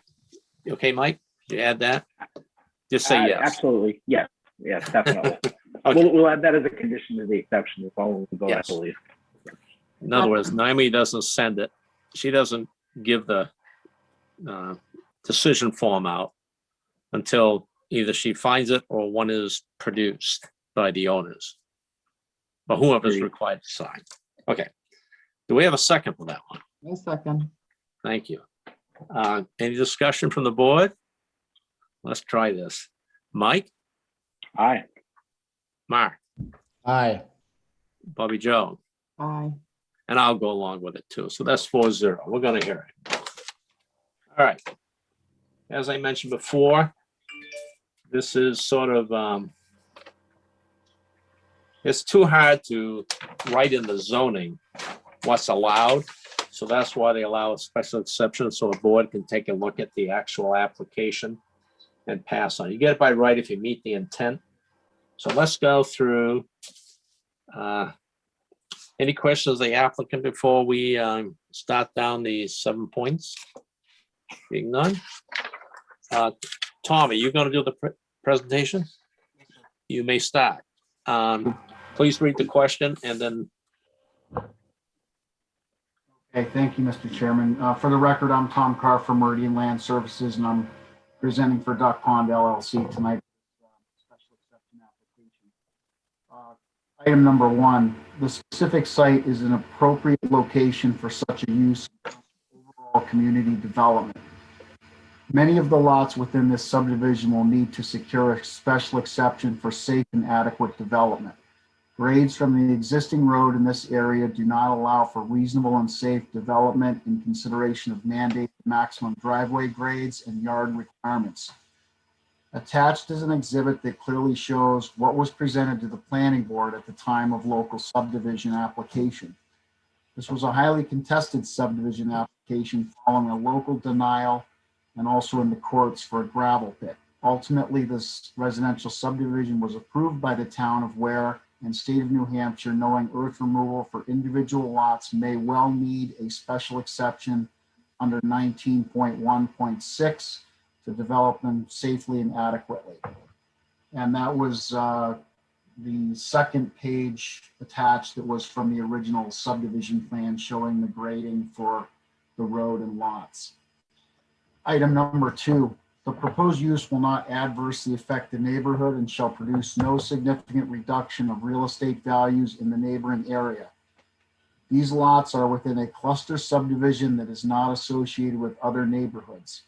Okay, Mike, you add that? Just say yes.
Absolutely. Yes, definitely.
Okay.
We'll add that as a condition to the exception as well. We'll go,
Yes.
I believe.
In other words, Naomi doesn't send it. She doesn't give the decision form out until either she finds it or one is produced by the owners, but whoever's required to sign. Okay. Do we have a second for that one?
A second.
Thank you. Any discussion from the board? Let's try this. Mike?
Aye.
Mark?
Aye.
Bobby Joe?
Aye.
And I'll go along with it too. So that's 4-0. We're going to hear it. All right. As I mentioned before, this is sort of, it's too hard to write in the zoning what's allowed. So that's why they allow a special exception so a board can take a look at the actual application and pass on. You get it by right if you meet the intent. So let's go through any questions of the applicant before we start down the 7 points? Being none. Tom, are you going to do the presentation? You may start. Please read the question and then.
Okay, thank you, Mr. Chairman. For the record, I'm Tom Carr from Meridian Land Services, and I'm presenting for Duck Pond LLC tonight. Special exception application. Item number 1, the specific site is an appropriate location for such a use overall community development. Many of the lots within this subdivision will need to secure a special exception for safe and adequate development. Grades from the existing road in this area do not allow for reasonable and safe development in consideration of mandated maximum driveway grades and yard requirements. Attached is an exhibit that clearly shows what was presented to the planning board at the time of local subdivision application. This was a highly contested subdivision application following a local denial and also in the courts for a gravel pit. Ultimately, this residential subdivision was approved by the town of Ware and state of New Hampshire, knowing earth removal for individual lots may well need a special exception under 19.1.6 to develop them safely and adequately. And that was the second page attached that was from the original subdivision plan showing the grading for the road and lots. Item number 2, the proposed use will not adversely affect the neighborhood and shall produce no significant reduction of real estate values in the neighboring area. These lots are within a cluster subdivision that is not associated with other neighborhoods.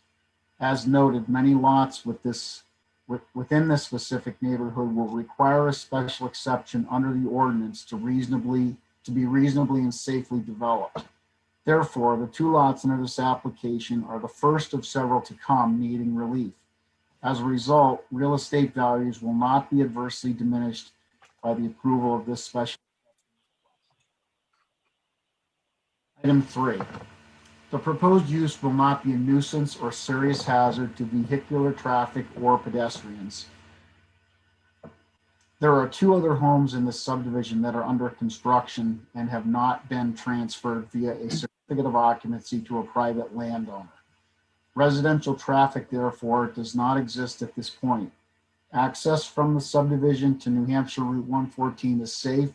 As noted, many lots within this specific neighborhood will require a special exception under the ordinance to be reasonably and safely developed. Therefore, the 2 lots under this application are the first of several to come needing relief. As a result, real estate values will not be adversely diminished by the approval of this special. Item 3. The proposed use will not be a nuisance or serious hazard to vehicular traffic or pedestrians. There are 2 other homes in this subdivision that are under construction and have not been transferred via a certificate of occupancy to a private landowner. Residential traffic, therefore, does not exist at this point. Access from the subdivision to New Hampshire Route 114 is safe,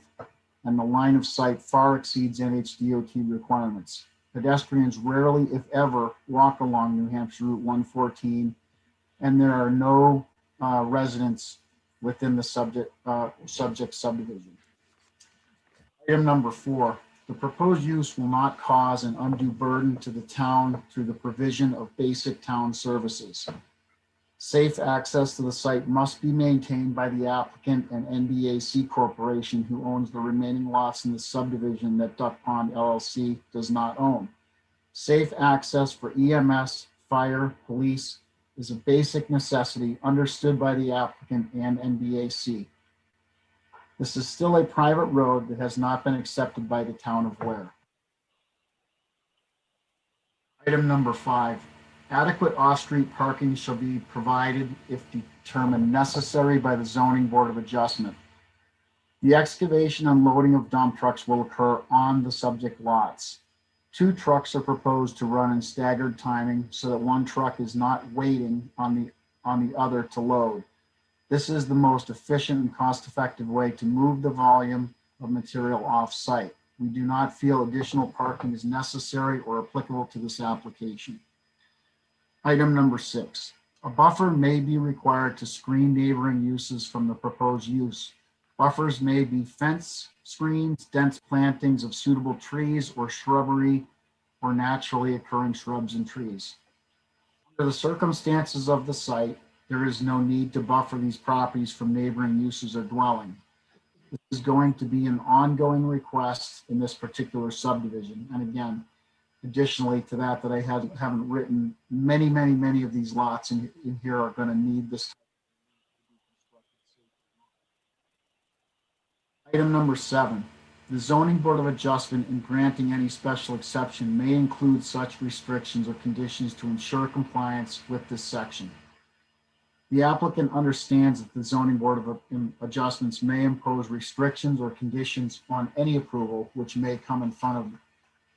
and the line of sight far exceeds NHDOT requirements. Pedestrians rarely, if ever, walk along New Hampshire Route 114, and there are no residents within the subject subdivision. Item number 4, the proposed use will not cause an undue burden to the town through the provision of basic town services. Safe access to the site must be maintained by the applicant and NBAC Corporation, who owns the remaining lots in the subdivision that Duck Pond LLC does not own. Safe access for EMS, fire, police is a basic necessity understood by the applicant and NBAC. This is still a private road that has not been accepted by the town of Ware. Item number 5. Adequate off-street parking shall be provided if determined necessary by the Zoning Board of Adjustment. The excavation and loading of dump trucks will occur on the subject lots. 2 trucks are proposed to run in staggered timing so that one truck is not waiting on the other to load. This is the most efficient and cost-effective way to move the volume of material off-site. We do not feel additional parking is necessary or applicable to this application. Item number 6, a buffer may be required to screen neighboring uses from the proposed use. Buffers may be fence, screens, dense plantings of suitable trees or shrubbery or naturally occurring shrubs and trees. Under the circumstances of the site, there is no need to buffer these properties from neighboring uses or dwelling. This is going to be an ongoing request in this particular subdivision. And again, additionally to that I haven't written, many of these lots in here are going to need this. Item number 7, the Zoning Board of Adjustment in granting any special exception may include such restrictions or conditions to ensure compliance with this section. The applicant understands that the Zoning Board of Adjustments may impose restrictions or conditions on any approval, which may come in front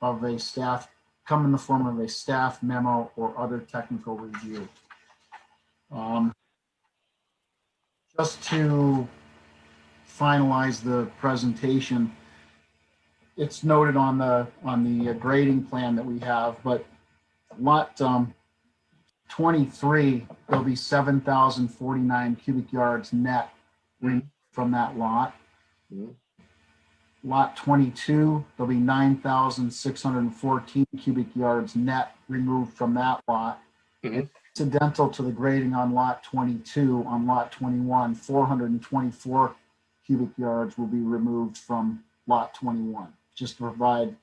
of a staff, come in the form of a staff memo or other technical review. Just to finalize the presentation, it's noted on the grading plan that we have, but lot 23, there'll be 7,049 cubic yards net from that lot. Lot 22, there'll be 9,614 cubic yards net removed from that lot. Incidental to the grading on lot 22, on lot 21, 424 cubic yards will be removed from lot 21, just to provide,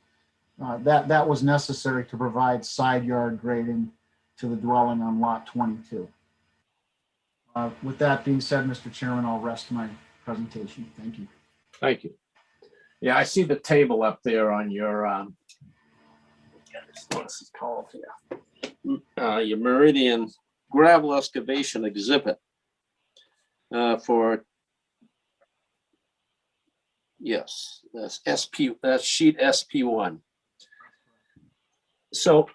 that was necessary to provide side yard grading to the dwelling on lot 22. With that being said, Mr. Chairman, I'll rest my presentation. Thank you.
Thank you. Yeah, I see the table up there on your, what's it called here? Your Meridian gravel excavation exhibit for, yes, that's that's sheet SP1. So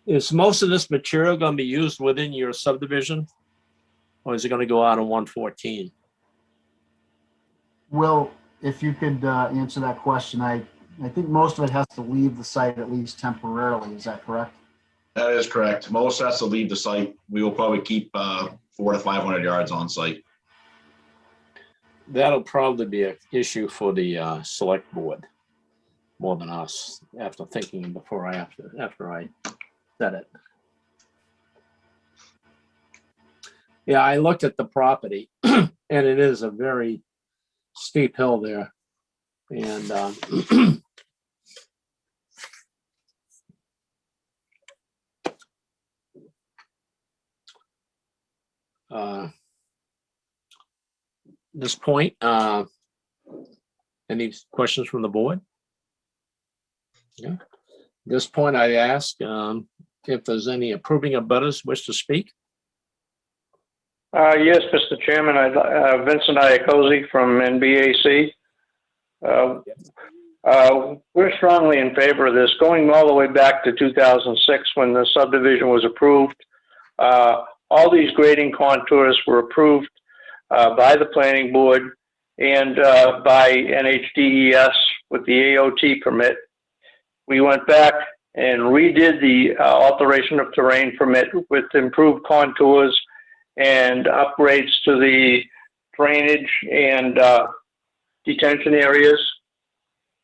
is most of this material going to be used within your subdivision? Or is it going to go out on 114?
Will, if you could answer that question, I think most of it has to leave the site at least temporarily. Is that correct?
That is correct. Most has to leave the site. We will probably keep 400 to 500 yards on site.
That'll probably be an issue for the select board more than us, after thinking before after I said it. Yeah, I looked at the property and it is a very steep hill there. And this point, any questions from the board? Yeah. This point, I ask if there's any approving abutters wish to speak.
Yes, Mr. Chairman, Vincent Iacosi from NBAC. We're strongly in favor of this, going all the way back to 2006 when the subdivision was approved. All these grading contours were approved by the planning board and by NHDES with the AOT permit. We went back and redid the alteration of terrain permit with improved contours and upgrades to the drainage and detention areas.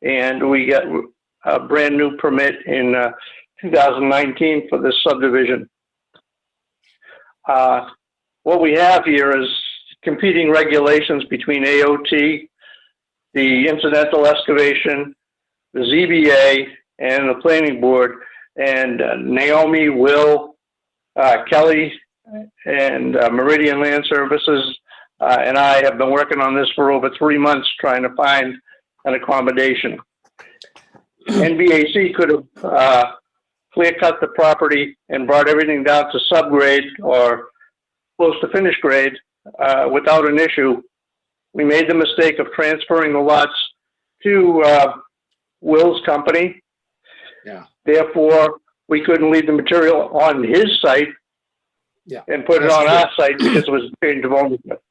And we got a brand new permit in 2019 for this subdivision. What we have here is competing regulations between AOT, the incidental excavation, the ZBA, and the planning board. And Naomi, Will, Kelly, and Meridian Land Services and I have been working on this for over 3 months trying to find an accommodation. NBAC could have clear cut the property and brought everything down to subgrade or close to finished grade without an issue. We made the mistake of transferring the lots to Will's company.
Yeah.
Therefore, we couldn't leave the material on his site and put it on our site because it was a change of ownership.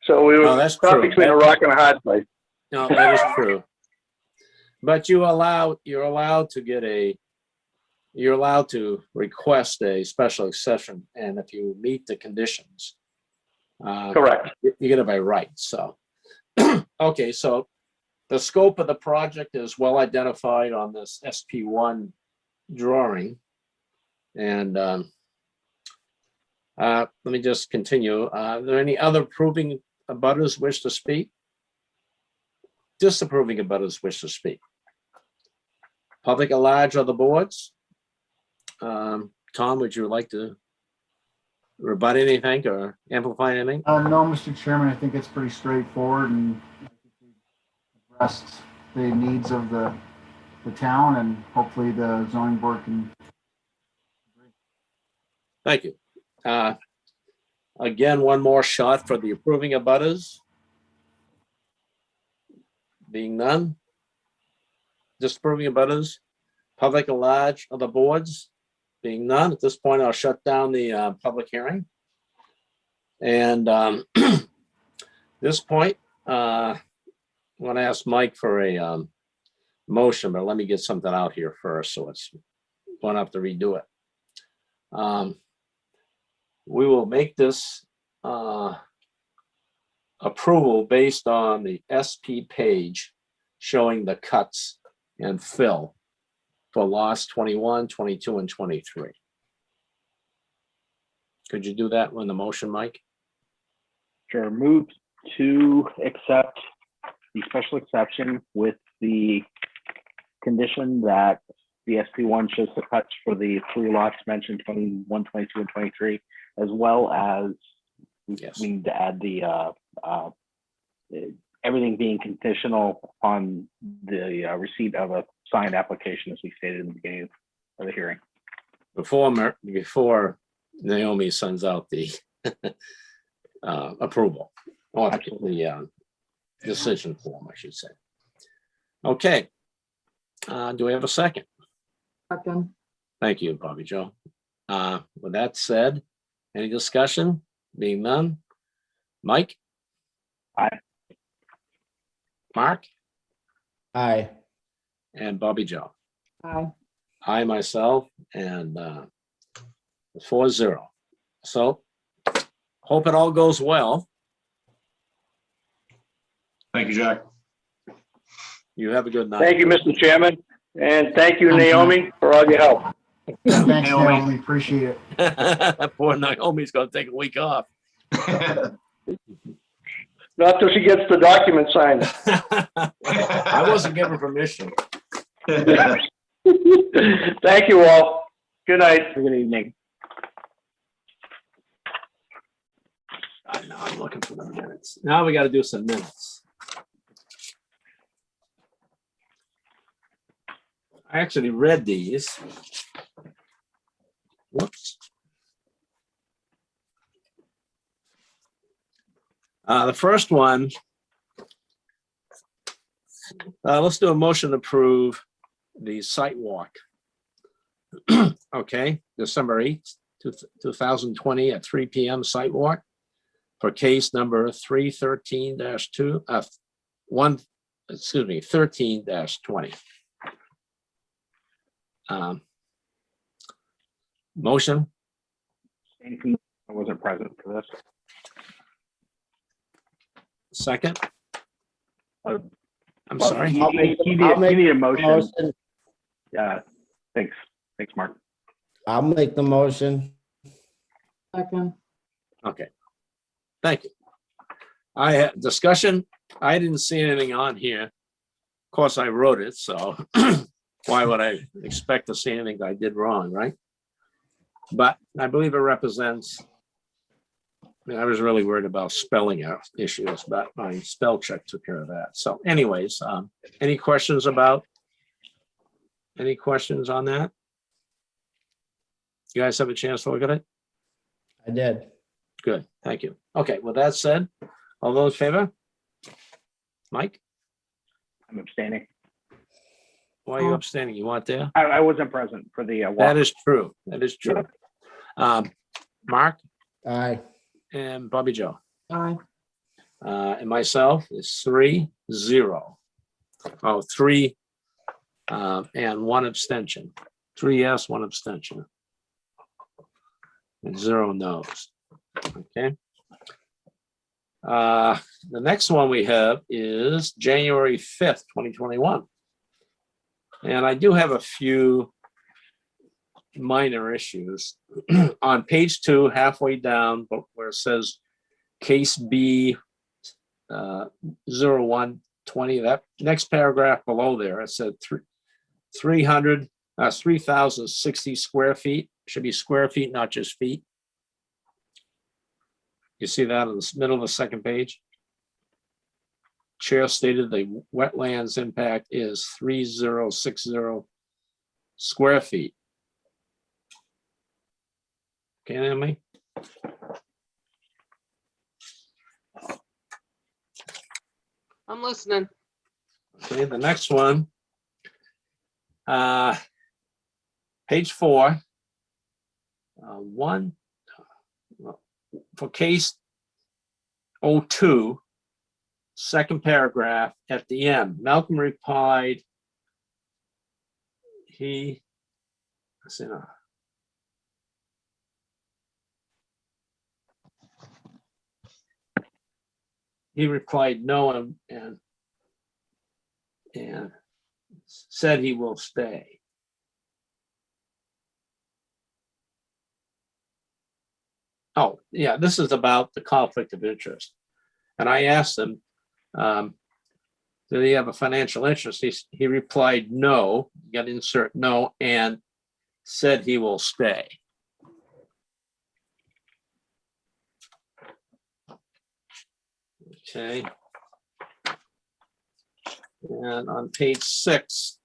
So we were caught between a rock and a hard place.
No, that is true. But you're allowed to request a special exception, and if you meet the conditions,
correct,
you get it by right. So, okay, so the scope of the project is well identified on this SP1 drawing, and let me just continue. Are there any other approving abutters wish to speak? Disapproving abutters wish to speak? Public at large or the boards? Tom, would you like to rebut anything or amplify anything?
No, Mr. Chairman, I think it's pretty straightforward and addressed the needs of the town, and hopefully the zoning board can.
Thank you. Again, one more shot for the approving abutters. Being none. Disapproving abutters. Public at large of the boards. Being none. At this point, I'll shut down the public hearing. And this point, I want to ask Mike for a motion, but let me get something out here first, so it's going to have to redo it. We will make this approval based on the SP page showing the cuts and fill for lots 21, 22, and 23. Could you do that in the motion, Mike?
Sure. Move to accept the special exception with the condition that the SP1 shows the cuts for the 3 lots mentioned, 21, 22, and 23, as well as we need to add the everything being conditional on the receipt of a signed application, as we stated in the beginning of the hearing.
Before Naomi sends out the approval or the decision form, I should say. Okay. Do we have a second?
Second.
Thank you, Bobby Joe. With that said, any discussion? Being none. Mike?
Aye.
Mark?
Aye.
And Bobby Joe?
Aye.
I myself, and 4-0. So hope it all goes well.
Thank you, Jack.
You have a good night.
Thank you, Mr. Chairman, and thank you,
Thank you.
Naomi, for all your help.
Thanks, Naomi. Appreciate it.
Poor Naomi's gonna take a week off.
Not till she gets the document signed.
I wasn't given permission.
Thank you all. Good night.
Good evening.
Now I'm looking for the minutes. Now we got to do some minutes. I actually read these. Whoops. The first one, let's do a motion to approve the site walk. Okay, December 8th, 2020 at 3 p.m. site walk for case number 313-2, 13-20. Motion?
I wasn't present for this.
Second? I'm
Well,
sorry.
You need a motion. Yeah, thanks. Thanks, Mark.
I'll make the motion.
Second.
Okay. Thank you. I had discussion. I didn't see anything on here. Of course, I wrote it, so why would I expect to see anything I did wrong, right? But I believe it represents, I was really worried about spelling issues, but my spell check took care of that. So anyways, any questions on that? You guys have a chance to look at it?
I did.
Good, thank you. Okay, with that said, all those in favor? Mike,
I'm abstaining.
why are you abstaining? You weren't there?
I wasn't present for the walk.
That is true. That is true. Mark
Aye.
and Bobby Joe.
Aye.
And myself is 3-0. Oh, 3 and 1 abstention. 3 yes, 1 abstention. And 0 no's. Okay. The next one we have is January 5th, 2021. And I do have a few minor issues. On page 2, halfway down, but where it says case B 0120, that next paragraph below there, it said 3,060 square feet. Should be square feet, not just feet. You see that in the middle of the second page? Chair stated the wetlands impact is 3060 square feet. Can you hear me?
I'm listening.
Okay, the next one. Page 4. For case 02, second paragraph at the end, Malcolm replied, he replied no and said he will stay. Oh, yeah, this is about the conflict of interest. And I asked him, did he have a financial interest? He replied, no, you got to insert no, and said he will stay. Okay. And on page 6,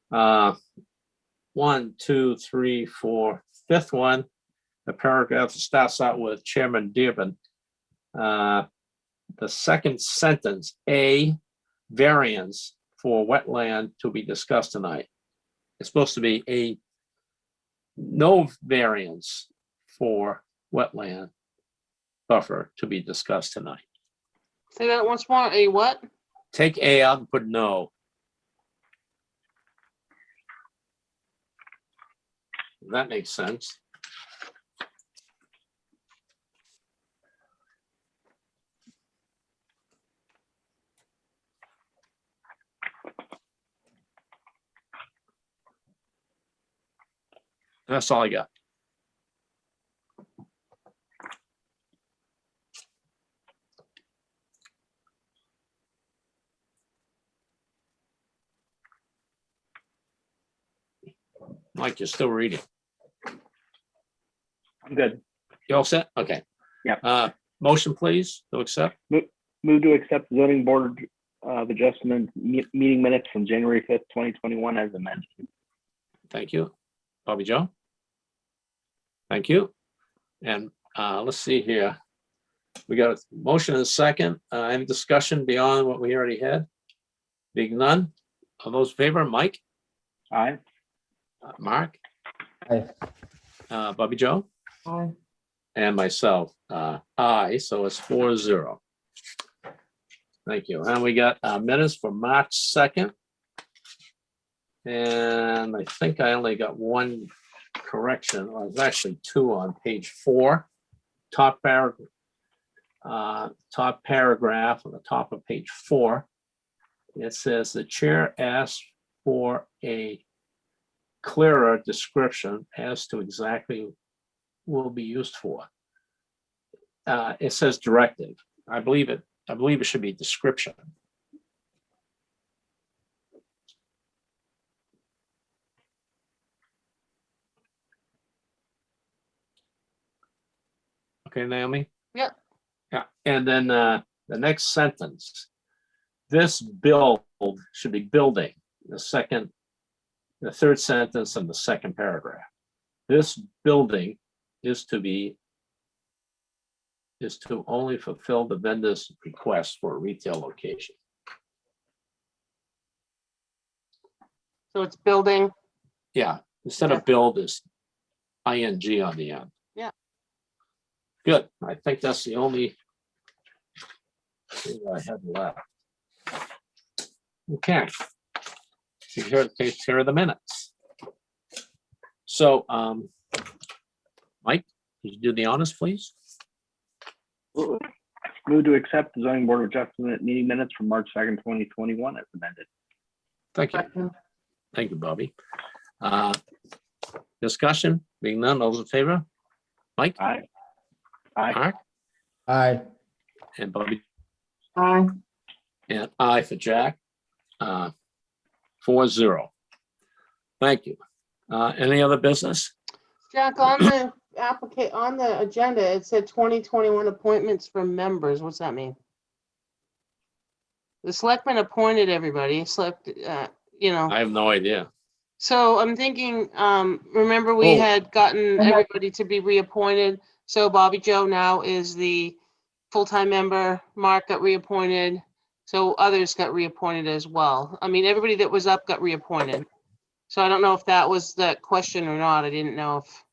one, two, three, four, fifth one, the paragraph starts out with Chairman Dearborn. The second sentence, A, variance for wetland to be discussed tonight. It's supposed to be a no variance for wetland buffer to be discussed tonight.
Say that once more, a what?
Take A out and put no. That makes sense. That's all I got. Mike, you're still reading.
I'm good.
You all set? Okay.
Yeah.
Motion, please, to accept.
Move to accept the zoning board of adjustment meeting minutes from January 5th, 2021 as amended.
Thank you. Bobby Joe? Thank you. And let's see here. We got a motion and a second. Any discussion beyond what we already had? Being none. All those in favor, Mike?
Aye.
Mark?
Aye.
Bobby Joe?
Aye.
And myself, aye, so it's 4-0. Thank you. And we got minutes for March 2nd. And I think I only got one correction, or it's actually two on page 4. Top paragraph on the top of page 4. It says the chair asked for a clearer description as to exactly will be used for. It says directive. I believe it should be description. Okay, Naomi?
Yep.
Yeah, and then the next sentence, this build should be building, the third sentence in the second paragraph. This building is to only fulfill the vendor's request for a retail location.
So it's building.
Yeah, instead of build is ing on the end.
Yeah.
Good. I think that's the only thing I had left. Okay. So here, takes care of the minutes. So, Mike, could you do the honors, please?
Move to accept the zoning board of adjustment meeting minutes from March 2nd, 2021 as amended.
Thank you. Thank you, Bobby. Discussion, being none, those in favor? Mike?
Aye. Aye.
Mark?
Aye.
And Bobby?
Aye.
And aye for Jack. 4-0. Thank you. Any other business?
Jack, on the on the agenda, it said 2021 appointments for members. What's that mean? The selectmen appointed everybody,
I have no idea.
So I'm thinking, remember we had gotten everybody to be reappointed. So Bobby Joe now is the full-time member. Mark got reappointed. So others got reappointed as well. I mean, everybody that was up got reappointed. So I don't know if that was the question or not. I didn't know if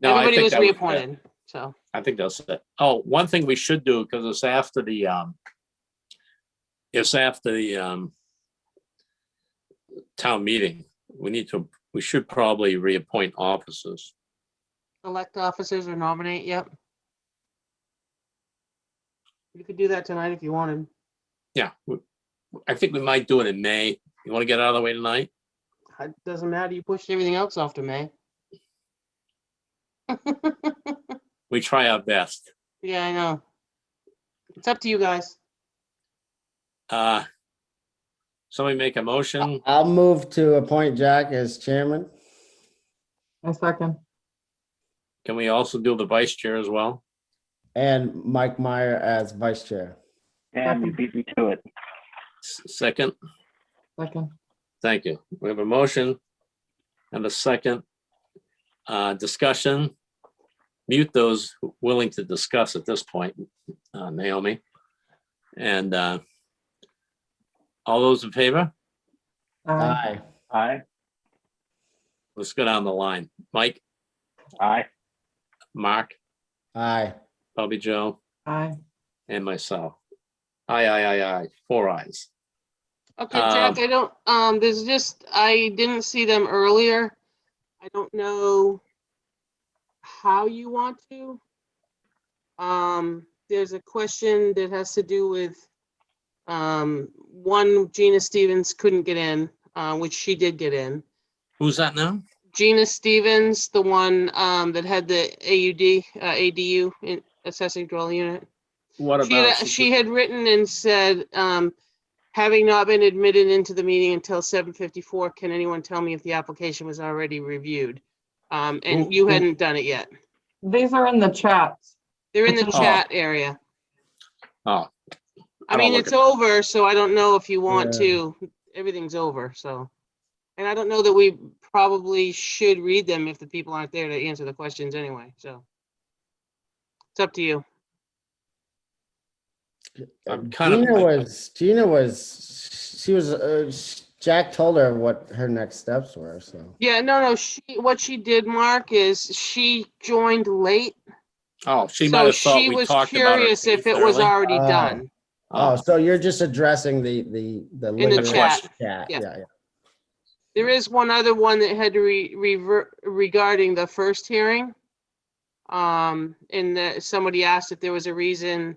No, I
everybody
think
was
that was it.
reappointed. So
I think that's it. Oh, one thing we should do, because it's after the town meeting, we should probably reappoint officers.
elect officers or nominate. Yep. You could do that tonight if you wanted.
Yeah, I think we might do it in May. You want to get out of the way tonight?
It doesn't matter. You pushed everything else off to May.
We try our best.
Yeah, I know. It's up to you guys.
Somebody make a motion.
I'll move to appoint Jack as chairman.
A second.
Can we also do the vice chair as well?
and Mike Meyer as vice chair.
And you beat me to it.
Second,
Second.
thank you. We have a motion and a second. Discussion. Mute those willing to discuss at this point, Naomi. And all those in favor?
Aye.
Aye.
Let's go down the line. Mike,
Aye.
Mark,
Aye.
Bobby Joe,
Aye.
and myself. Aye. 4 ayes.
Okay, Jack, I don't, there's just, I didn't see them earlier. I don't know how you want to. There's a question that has to do with, one, Gina Stevens couldn't get in, which she did get in.
Who's that now?
Gina Stevens, the one, that had the ADU, accessory dwelling unit.
What about?
She had written and said, having not been admitted into the meeting until 7:54, can anyone tell me if the application was already reviewed? And you hadn't done it yet.
These are in the chats.
They're in the
Oh.
chat area.
Oh.
I mean,
don't
it's
look
over, so I don't know if you want
Yeah.
to, everything's over, so. And I don't know that we probably should read them if the people aren't there to answer the questions anyway, so. It's up to you.
I'm kind of.
Gina was, Jack told her what her next steps were, so.
Yeah, no, what she did, Mark, is she joined late.
Oh, she might
So
have thought
she
we
was
talked about her
curious if
case
it was
early.
already done.
Oh, so you're just addressing the
In the
lingering
chat.
chat.
Yeah.
Yeah.
There is one other one that had to revert regarding the first hearing. And that somebody asked if there was a reason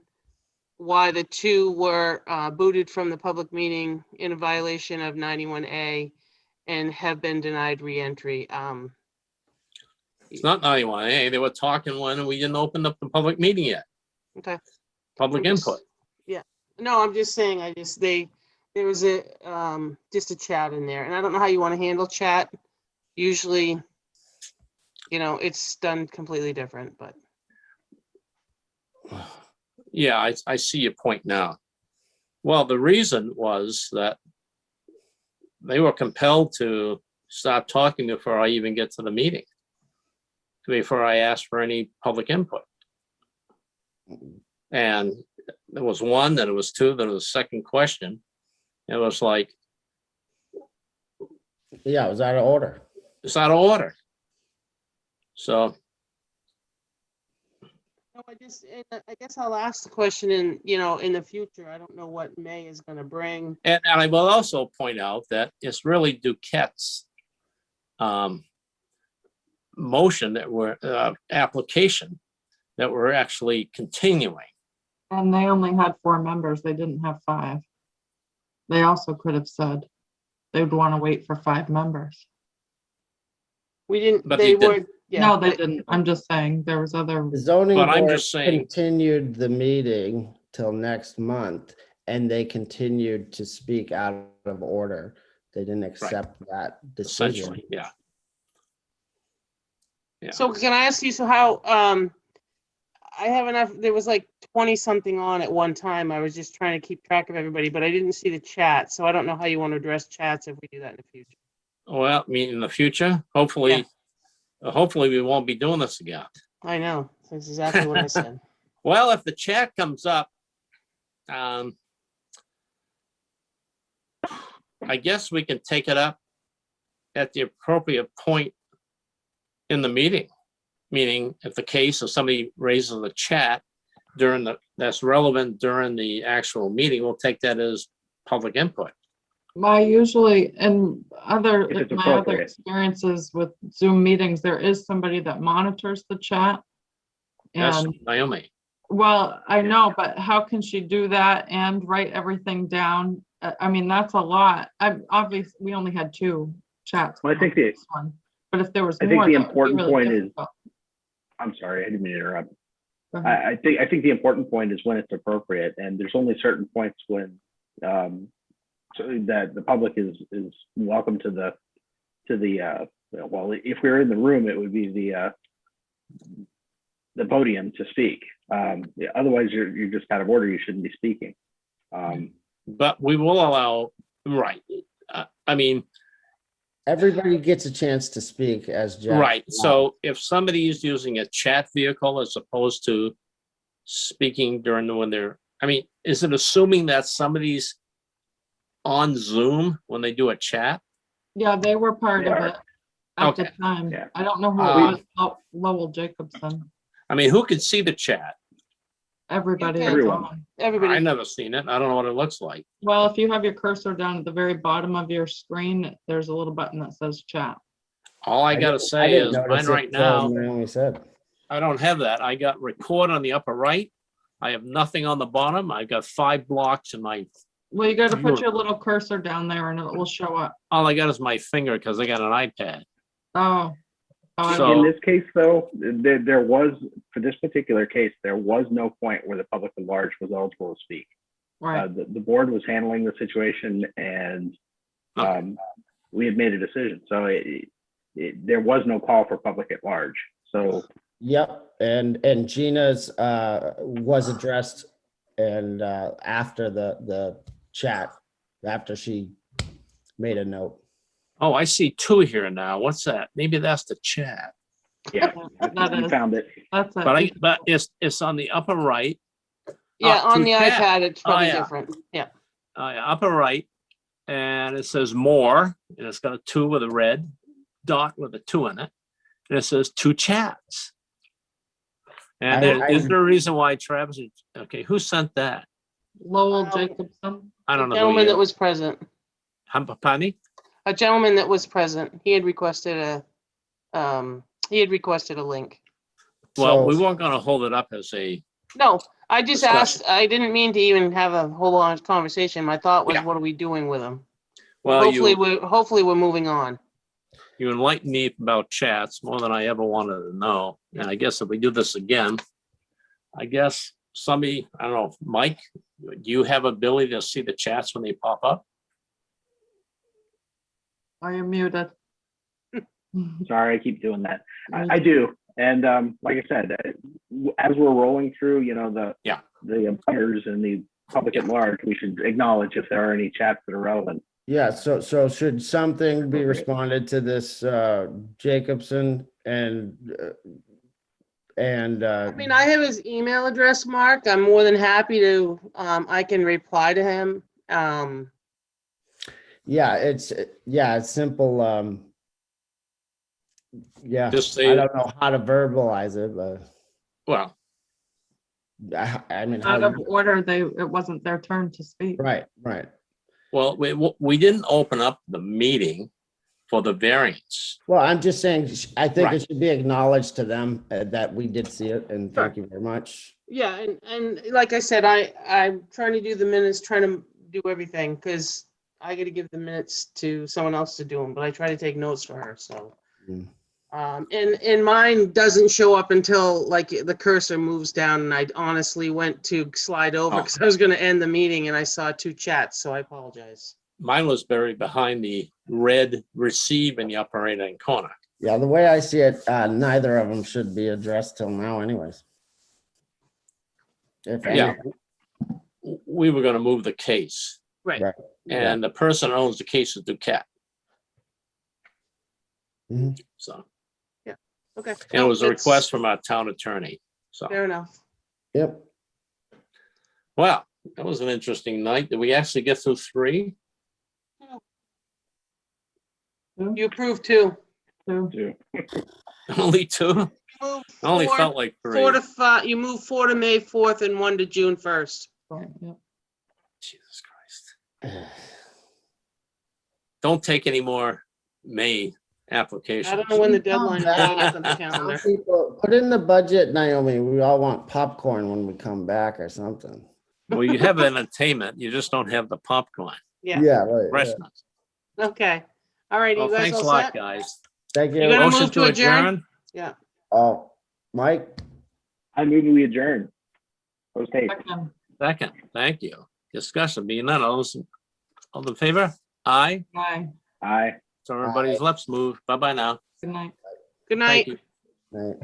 why the two were booted from the public meeting in a violation of 91A and have been denied reentry.
It's not 91A. They were talking when we didn't open up the public meeting yet.
Okay.
Public
I'm just-
input.
Yeah, no, I'm just saying, there was a, just a chat in there, and I don't know how you want to handle chat. Usually, it's done completely different, but.
Yeah, I see your point now. Well, the reason was that they were compelled to stop talking before I even get to the meeting, before I asked for any public input. And there was one, then it was two, then it was a second question. It was like,
Yeah, it was out of order.
it's out of order. So,
No, I guess I'll ask the question in the future. I don't know what May is gonna bring.
and I will also point out that it's really Duquette's motion that we're, application that we're actually continuing.
And they only had 4 members. They didn't have 5. They also could have said they would want to wait for 5 members.
We didn't,
But
they
they
were,
didn't.
yeah.
No, they didn't. I'm just saying there was other.
The zoning
But I'm
board
just saying-
continued the meeting till next month, and they continued to speak out of order. They didn't accept that decision.
Essentially, yeah. Yeah.
So can I ask you, so how, I have enough, there was like 20 something on at one time. I was just trying to keep track of everybody, but I didn't see the chat. So I don't know how you want to address chats if we do that in the future.
Well, I mean, in the future, hopefully we won't be doing this again.
I know, that's exactly what I said.
Well, if the chat comes up, I guess we can take it up at the appropriate point in the meeting. Meaning if the case of somebody raises a chat that's relevant during the actual meeting, we'll take that as public input.
My usually, and other,
If it's
my other
appropriate.
experiences with Zoom meetings, there is somebody that monitors the chat.
That's
And,
Naomi.
well, I know, but how can she do that and write everything down? I mean, that's a lot. Obviously, we only had 2 chats.
Well, I think
on this one, but if there was
I
more,
think the
that would be
important
really
point is,
difficult.
I'm sorry, I didn't mean to interrupt.
Go ahead.
I think the important point is when it's appropriate, and there's only certain points when so that the public is welcome to the well, if we were in the room, it would be the podium to speak. Yeah, otherwise, you're just out of order. You shouldn't be speaking.
But we will allow, right. I mean,
Everybody gets a chance to speak as Jack.
right. So if somebody is using a chat vehicle as opposed to speaking when they're, I mean, is it assuming that somebody's on Zoom when they do a chat?
Yeah, they were part of it at the
Okay.
time.
Yeah.
I don't know who it was. Lowell Jacobson.
I mean, who could see the chat?
Everybody.
You
is
can.
Everyone.
on.
Everybody.
I've never seen it. I don't know what it looks like.
Well, if you have your cursor down at the very bottom of your screen, there's a little button that says chat.
All I gotta say is mine
notice
right
it till
now,
Naomi said.
I don't have that. I got record on the upper right. I have nothing on the bottom. I've got 5 blocks in my,
Well, you got to put
Sure.
your little cursor down there and it will show up.
all I got is my finger because I got an iPad.
Oh.
So-
In this case, though, there was, for this particular case, there was no point where the public at large was eligible to speak.
Right.
The board was handling the situation, and we had made a decision. So there was no call for public at large. So
Yep, and Gina's was addressed and after the chat, after she made a note.
Oh, I see 2 here now. What's that? Maybe that's the chat.
yeah,
That
you
is-
found it.
That's it.
But it's on the upper right.
Yeah, on
to
the
chat.
iPad, it's probably
yeah.
different. Yeah.
Yeah, upper right, and it says more, and it's got a 2 with a red dot with a 2 in it, and it says 2 chats. And is there a reason why Travis? Okay, who sent that?
Lowell Jacobson.
I don't know.
Gentleman that was present.
Pardon me?
A gentleman that was present. He had requested a link.
Well, we
So-
weren't going to hold it up as a.
No, I just
Discussion.
asked, I didn't mean to even have a whole long conversation. My thought was,
Yeah.
what are we doing with them?
Well,
Hopefully we're moving on.
you enlightened me about chats more than I ever wanted to know. And I guess if we do this again, I guess somebody, I don't know, Mike, do you have ability to see the chats when they pop up?
Are you muted?
Sorry, I keep doing that. I do. And like I said, as we're rolling through, the butters and the public at large, we should acknowledge if there are any chats that are relevant.
Yeah, so should something be responded to this Jacobson and
I mean, I have his email address, Mark. I'm more than happy to, I can reply to him.
yeah, it's simple. Yeah,
Just say-
I don't know how to verbalize it, but
Well,
I mean,
Out of order, it wasn't their turn to speak.
right.
well, we didn't open up the meeting for the variance.
Well, I'm just saying, I think
Right.
it should be acknowledged to them that we did see it, and thank you very much.
Yeah, and like I said, I'm trying to do the minutes, trying to do everything, because I got to give the minutes to someone else to do them, but I try to take notes for her, so.
Mm.
And mine doesn't show up until like the cursor moves down, and I honestly went to slide over because I was going to end the meeting and I saw 2 chats, so I apologize.
Mine was buried behind the red receive in the upper right-hand corner.
Yeah, the way I see it, neither of them should be addressed till now anyways. If
Yeah.
any,
We were going to move the case,
Right.
right.
and the person who owns the case is Duquette.
Mhm.
So,
Okay.
and it was a
That's
request from our town attorney. So,
Fair enough.
Yep.
well, that was an interesting night. Did we actually get through 3?
You approved 2.
Too.
Only 2?
You moved
I only
4
felt like 3.
4 to 5. You moved 4 to May 4th and 1 to June 1st.
Jesus Christ. Don't take any more May applications.
I don't know when the deadline is on the calendar.
People, put in the budget, Naomi. We all want popcorn when we come back or something.
Well, you have entertainment, you just don't have the popcorn.
Yeah.
Yeah, right. Yeah.
Restaurants.
Okay. All right.
Well,
You guys
thanks a
all
lot,
set?
guys.
Thank you.
You gonna
Motion
move to adjourn? Yeah.
Oh, Mike?
I move we adjourn. Post haste.
Second, thank you. Discussion being none, all in favor? Aye.
Bye.
Aye.
So everybody's lips move. Bye-bye now.
Good night.
Good night.
Thank you.
Right.